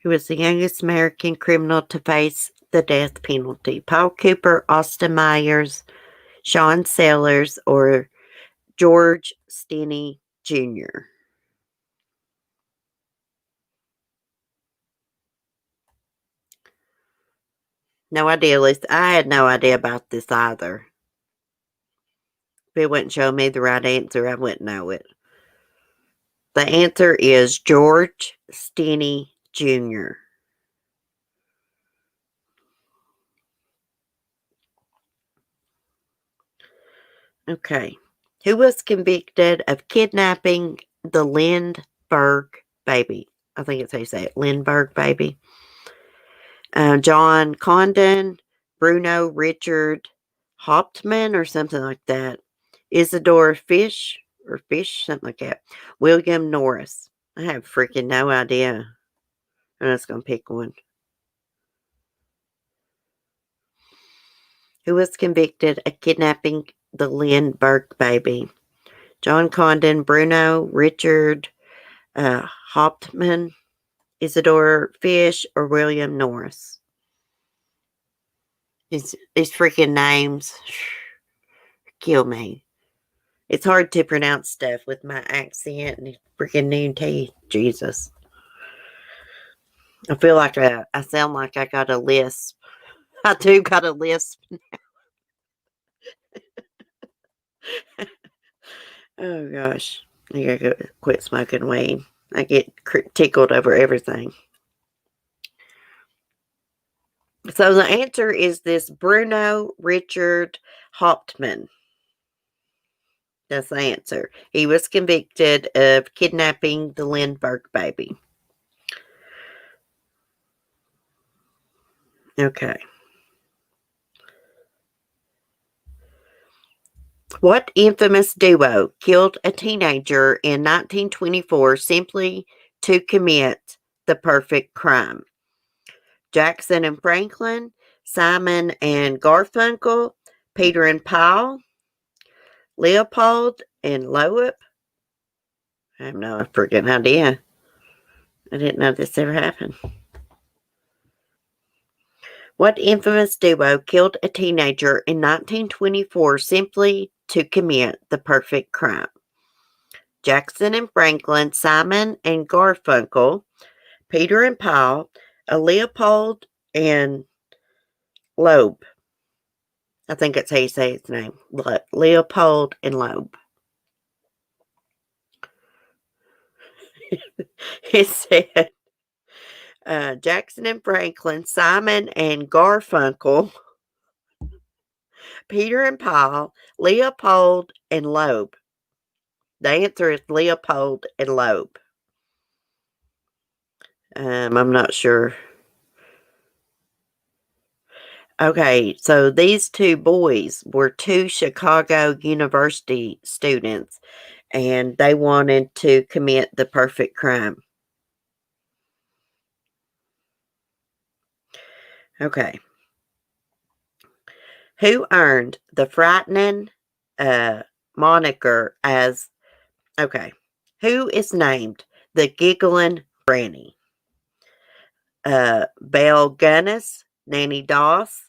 Who was the youngest American criminal to face the death penalty? Paul Cooper, Austin Myers, Sean Sellers, or George Stinney Jr.? No idea, Lisa. I had no idea about this either. If it wouldn't show me the right answer, I wouldn't know it. The answer is George Stinney Jr. Okay. Who was convicted of kidnapping the Lindbergh baby? I think it's how you say it. Lindbergh baby. John Condon, Bruno Richard Hauptmann, or something like that. Isidore Fish, or Fish, something like that. William Norris. I have freaking no idea. I'm just going to pick one. Who was convicted of kidnapping the Lindbergh baby? John Condon, Bruno Richard Hauptmann, Isidore Fish, or William Norris? These freaking names kill me. It's hard to pronounce stuff with my accent and freaking new teeth. Jesus. I feel like I sound like I got a lisp. I do got a lisp. Oh gosh. I gotta quit smoking weed. I get tickled over everything. So the answer is this Bruno Richard Hauptmann. That's the answer. He was convicted of kidnapping the Lindbergh baby. Okay. What infamous duo killed a teenager in 1924 simply to commit the perfect crime? Jackson and Franklin, Simon and Garfunkel, Peter and Paul, Leopold and Loeb? I have no freaking idea. I didn't know this ever happened. What infamous duo killed a teenager in 1924 simply to commit the perfect crime? Jackson and Franklin, Simon and Garfunkel, Peter and Paul, Leopold and Loeb. I think that's how you say his name. Leopold and Loeb. It said Jackson and Franklin, Simon and Garfunkel, Peter and Paul, Leopold and Loeb. The answer is Leopold and Loeb. I'm not sure. Okay, so these two boys were two Chicago University students, and they wanted to commit the perfect crime. Okay. Who earned the frightening moniker as, okay, who is named the giggling granny? Belle Gunness, Nanny Doss,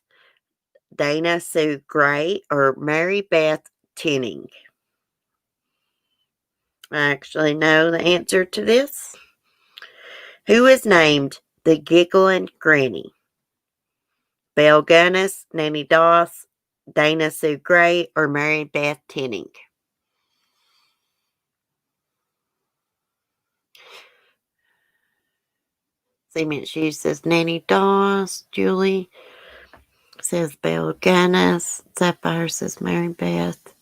Dana Sue Gray, or Mary Beth Tinning? I actually know the answer to this. Who is named the giggling granny? Belle Gunness, Nanny Doss, Dana Sue Gray, or Mary Beth Tinning? Cement She says Nanny Doss. Julie says Belle Gunness. Sapphire says Mary Beth.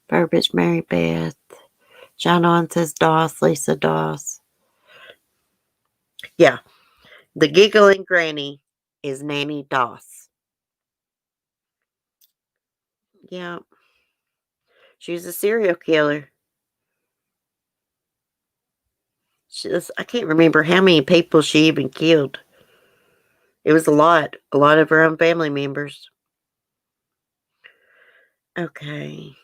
Burbage, Mary Beth. John On says Doss. Lisa Doss. Yeah. The giggling granny is Nanny Doss. Yeah. She's a serial killer. I can't remember how many people she even killed. It was a lot of her own family members. Okay.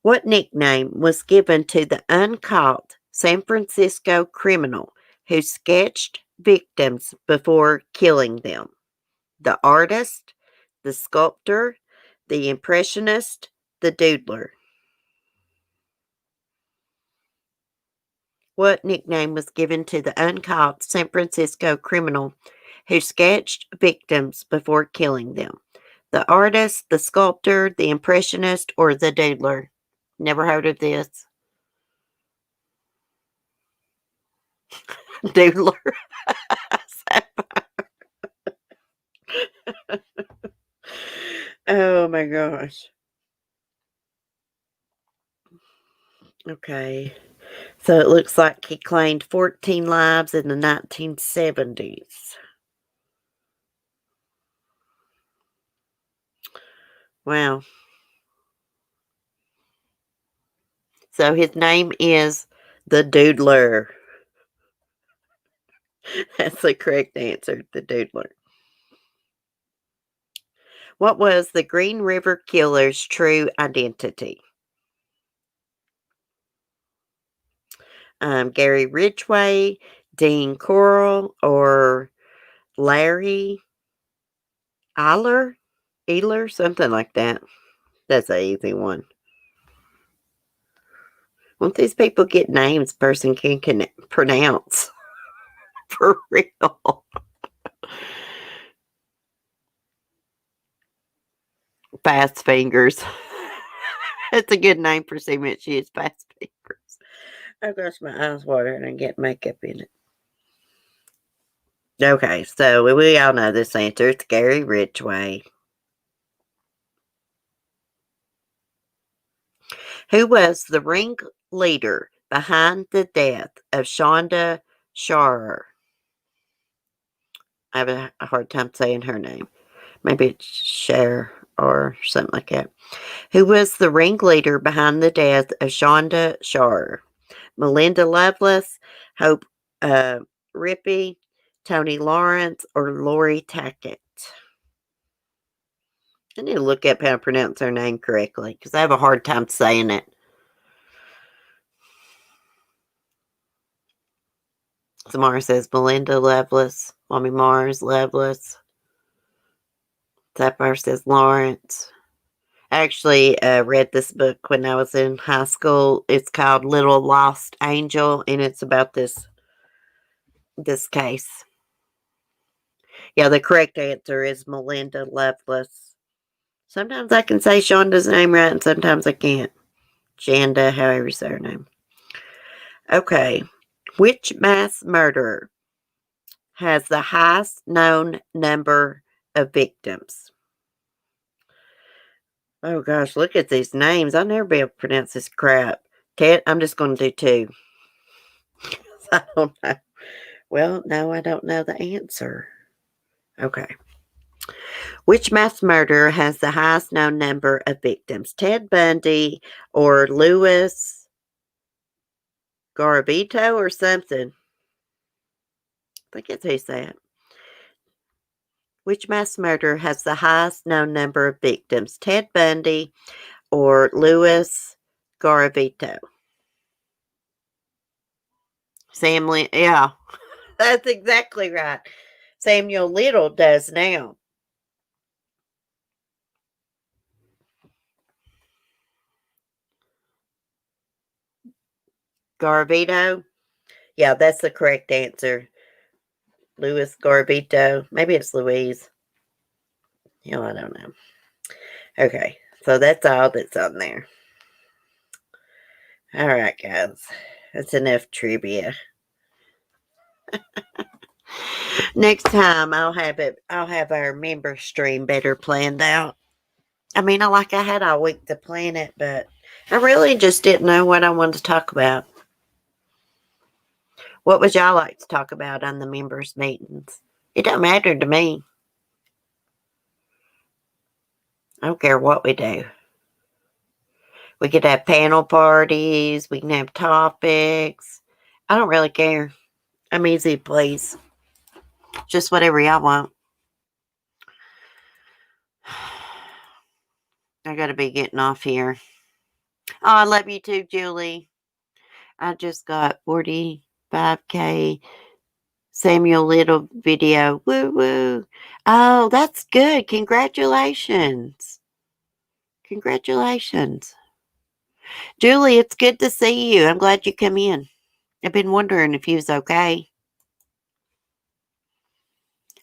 What nickname was given to the uncaught San Francisco criminal who sketched victims before killing them? The artist, the sculptor, the impressionist, the doodler. What nickname was given to the uncaught San Francisco criminal who sketched victims before killing them? The artist, the sculptor, the impressionist, or the doodler? Never heard of this. Doodler. Oh my gosh. Okay. So it looks like he claimed 14 lives in the 1970s. Wow. So his name is the Doodler. That's the correct answer, the Doodler. What was the Green River Killer's true identity? Gary Ridgway, Dean Coral, or Larry Eiler, something like that. That's an easy one. Won't these people get names person can pronounce? For real. Fast Fingers. That's a good name for cement. She is Fast Fingers. Oh gosh, my eyes watering and get makeup in it. Okay, so we all know this answer. It's Gary Ridgway. Who was the ringleader behind the death of Shonda Sharer? I have a hard time saying her name. Maybe it's Cher or something like that. Who was the ringleader behind the death of Shonda Sharer? Melinda Loveless, Hope Rippey, Tony Lawrence, or Lori Tackett? I need to look up how to pronounce her name correctly because I have a hard time saying it. Samara says Melinda Loveless. Mommy Mars Loveless. Sapphire says Lawrence. I actually read this book when I was in high school. It's called Little Lost Angel, and it's about this case. Yeah, the correct answer is Melinda Loveless. Sometimes I can say Shonda's name right and sometimes I can't. Shanda, however you say her name. Okay. Which mass murderer has the highest known number of victims? Oh gosh, look at these names. I'll never be able to pronounce this crap. Ted, I'm just going to do two. I don't know. Well, no, I don't know the answer. Okay. Which mass murderer has the highest known number of victims? Ted Bundy or Louis Garavito or something? I think it's who said. Which mass murderer has the highest known number of victims? Ted Bundy or Louis Garavito? Yeah, that's exactly right. Samuel Little does now. Garavito? Yeah, that's the correct answer. Louis Garavito. Maybe it's Louise. I don't know. Okay, so that's all that's on there. All right, guys. That's enough trivia. Next time I'll have our member stream better planned out. I mean, I had all week to plan it, but I really just didn't know what I wanted to talk about. What would y'all like to talk about on the members' meetings? It don't matter to me. I don't care what we do. We could have panel parties. We can have topics. I don't really care. I'm easy to please. Just whatever y'all want. I gotta be getting off here. Oh, I love you too, Julie. I just got 45K Samuel Little video. Woo woo. Oh, that's good. Congratulations. Congratulations. Julie, it's good to see you. I'm glad you come in. I've been wondering if you was okay.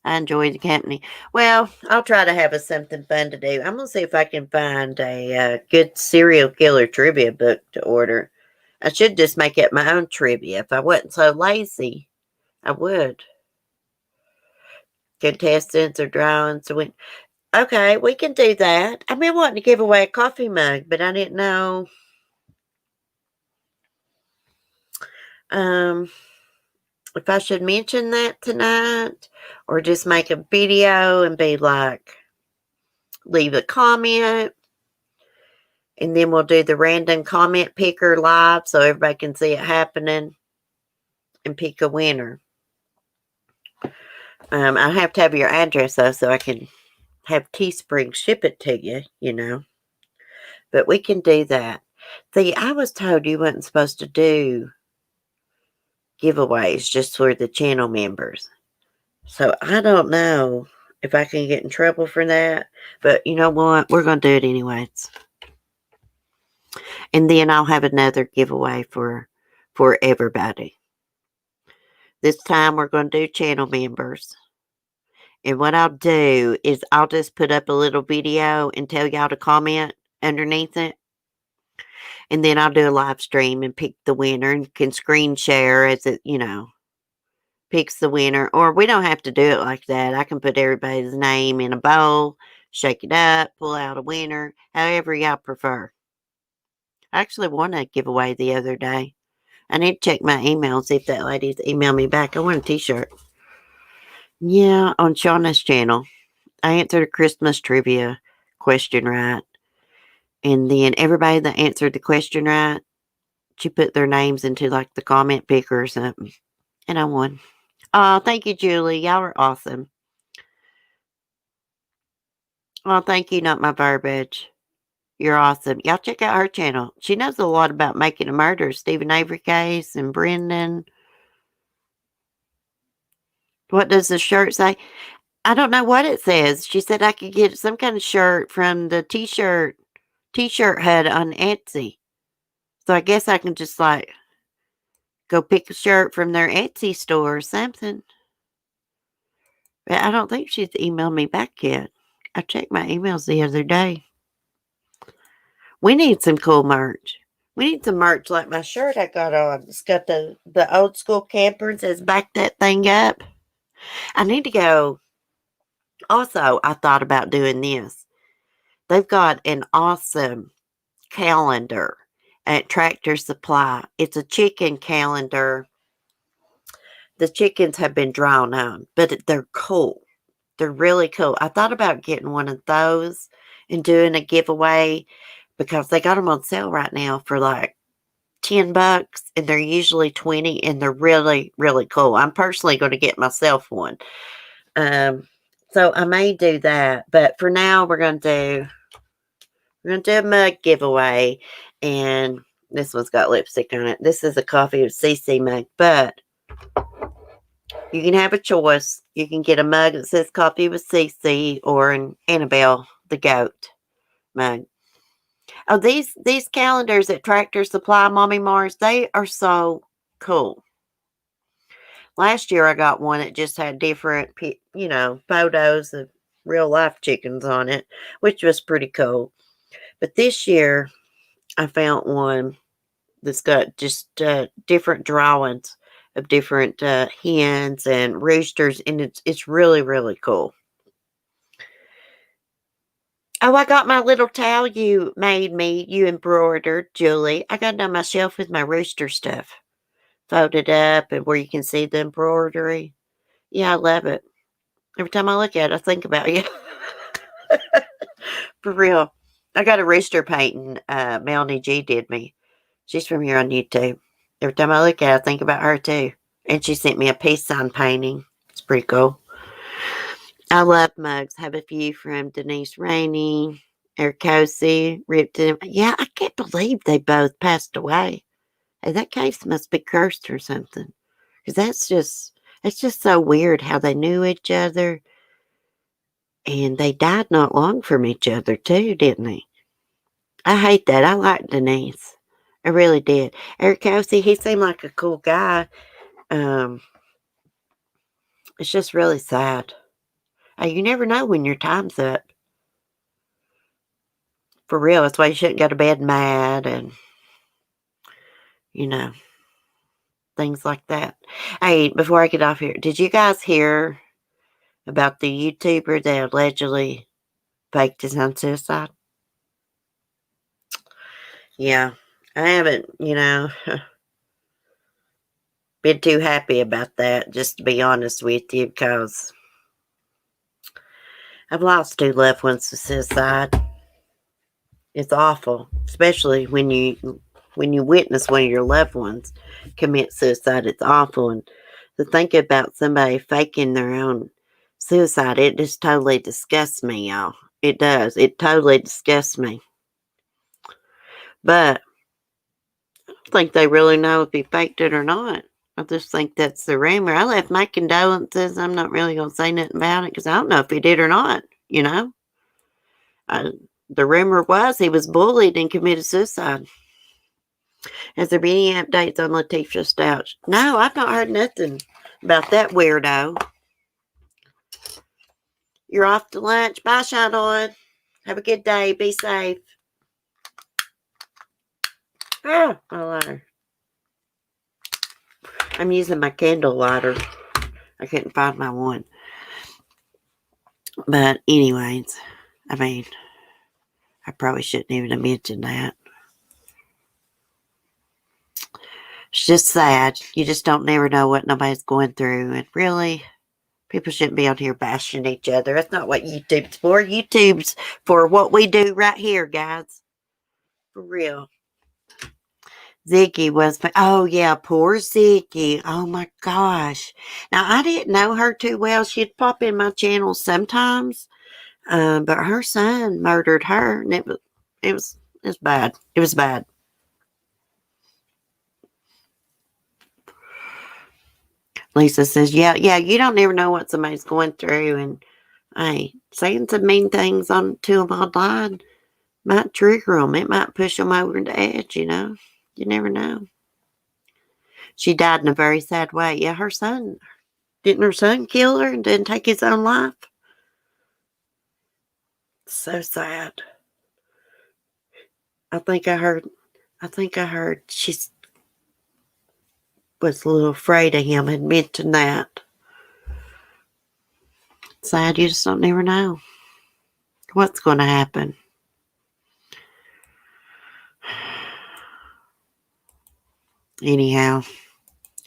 I enjoy the company. Well, I'll try to have something fun to do. I'm going to see if I can find a good serial killer trivia book to order. I should just make it my own trivia. If I wasn't so lazy, I would. Contestants or drawings to win. Okay, we can do that. I've been wanting to give away a coffee mug, but I didn't know. If I should mention that tonight or just make a video and be like, leave a comment. And then we'll do the random comment picker live so everybody can see it happening and pick a winner. I have to have your address though so I can have Teespring ship it to you. But we can do that. See, I was told you wasn't supposed to do giveaways just for the channel members. So I don't know if I can get in trouble for that. But you know what? We're going to do it anyways. And then I'll have another giveaway for everybody. This time we're going to do channel members. And what I'll do is I'll just put up a little video and tell y'all to comment underneath it. And then I'll do a live stream and pick the winner and can screen share as it, picks the winner. Or we don't have to do it like that. I can put everybody's name in a bowl, shake it up, pull out a winner, however y'all prefer. I actually won a giveaway the other day. I need to check my email, see if that lady's emailed me back. I want a t-shirt. Yeah, on Shauna's channel. I answered a Christmas trivia question right. And then everybody that answered the question right, she put their names into like the comment picker or something. And I won. Oh, thank you, Julie. Y'all are awesome. Oh, thank you, Not My Verbiage. You're awesome. Y'all check out her channel. She knows a lot about Making a Murder, Stephen Avery case, and Brendan. What does the shirt say? I don't know what it says. She said I could get some kind of shirt from the t-shirt hut on Etsy. So I guess I can just go pick a shirt from their Etsy store or something. But I don't think she's emailed me back yet. I checked my emails the other day. We need some cool merch. We need some merch like my shirt I got on. It's got the old school campers. Says back that thing up. I need to go. Also, I thought about doing this. They've got an awesome calendar at Tractor Supply. It's a chicken calendar. The chickens have been drawn on, but they're cool. They're really cool. I thought about getting one of those and doing a giveaway because they got them on sale right now for like $10 and they're usually 20 and they're really, really cool. I'm personally going to get myself one. So I may do that, but for now we're going to do a mug giveaway, and this one's got lipstick on it. This is a Coffee with CC mug, but you can have a choice. You can get a mug that says Coffee with CC or an Annabelle the Goat mug. Oh, these calendars at Tractor Supply, Mommy Mars, they are so cool. Last year I got one that just had different, photos of real life chickens on it, which was pretty cool. But this year I found one that's got just different drawings of different hens and roosters, and it's really, really cool. Oh, I got my little towel you made me, you embroidered, Julie. I got it on my shelf with my rooster stuff folded up and where you can see the embroidery. Yeah, I love it. Every time I look at it, I think about you. For real. I got a rooster painting Melanie G did me. She's from here on YouTube. Every time I look at it, I think about her too. And she sent me a peace sign painting. It's pretty cool. I love mugs. Have a few from Denise Rainey, Eric Cosi, Ripton. Yeah, I can't believe they both passed away. Hey, that case must be cursed or something. Because it's just so weird how they knew each other. And they died not long from each other too, didn't they? I hate that. I like Denise. I really did. Eric Cosi, he seemed like a cool guy. It's just really sad. You never know when your time's up. For real, that's why you shouldn't go to bed mad and, you know, things like that. Hey, before I get off here, did you guys hear about the YouTuber that allegedly faked his own suicide? Yeah, I haven't, been too happy about that, just to be honest with you, because I've lost 2 loved ones to suicide. It's awful, especially when you witness one of your loved ones commit suicide. It's awful, and to think about somebody faking their own suicide, it just totally disgusts me, y'all. It does. It totally disgusts me. But I don't think they really know if he faked it or not. I just think that's the rumor. I left my condolences. I'm not really going to say nothing about it because I don't know if he did or not, the rumor was he was bullied and committed suicide. Has there been any updates on Latisha Stouch? No, I've not heard nothing about that weirdo. You're off to lunch. Bye, Shine On. Have a good day. Be safe. Ah, my lighter. I'm using my candle lighter. I couldn't find my one. But anyways, I probably shouldn't even have mentioned that. It's just sad. You just don't never know what nobody's going through. And really, people shouldn't be out here bashing each other. That's not what YouTube's for. YouTube's for what we do right here, guys. For real. Ziggy was, oh yeah, poor Ziggy. Oh my gosh. Now, I didn't know her too well. She'd pop in my channel sometimes. But her son murdered her, and it was bad. It was bad. Lisa says, yeah, you don't never know what somebody's going through, and hey, saying some mean things to them online might trigger them. It might push them over the edge, You never know. She died in a very sad way. Yeah, didn't her son kill her and didn't take his own life? So sad. I think I heard she was a little afraid of him, had mentioned that. Sad, you just don't never know what's going to happen. Anyhow,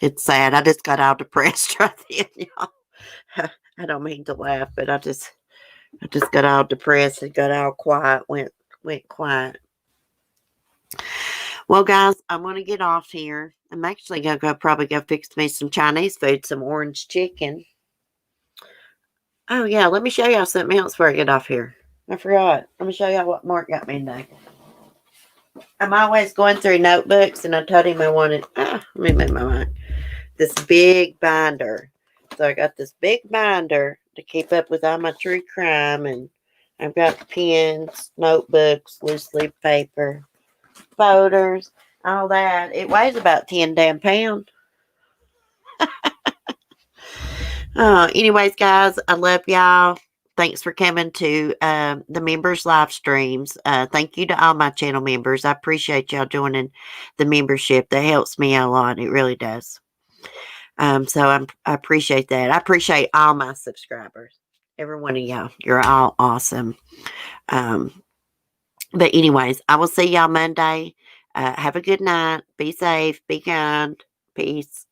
it's sad. I just got all depressed right then, y'all. I don't mean to laugh, but I just got all depressed and got all quiet, went quiet. Well, guys, I'm going to get off here. I'm actually going to probably go fix me some Chinese food, some orange chicken. Oh, yeah, let me show y'all something else before I get off here. I forgot. Let me show y'all what Mark got me today. I'm always going through notebooks, and I told him I wanted, let me move my mic, this big binder. So I got this big binder to keep up with all my true crime, and I've got pens, notebooks, loose leaf paper, folders, all that. It weighs about 10 damn pounds. Anyways, guys, I love y'all. Thanks for coming to the members live streams. Thank you to all my channel members. I appreciate y'all joining the membership. That helps me a lot. It really does. So I appreciate that. I appreciate all my subscribers. Every one of y'all. You're all awesome. But anyways, I will see y'all Monday. Have a good night. Be safe. Be kind. Peace.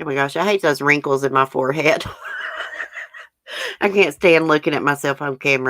Oh my gosh, I hate those wrinkles in my forehead. I can't stand looking at myself on camera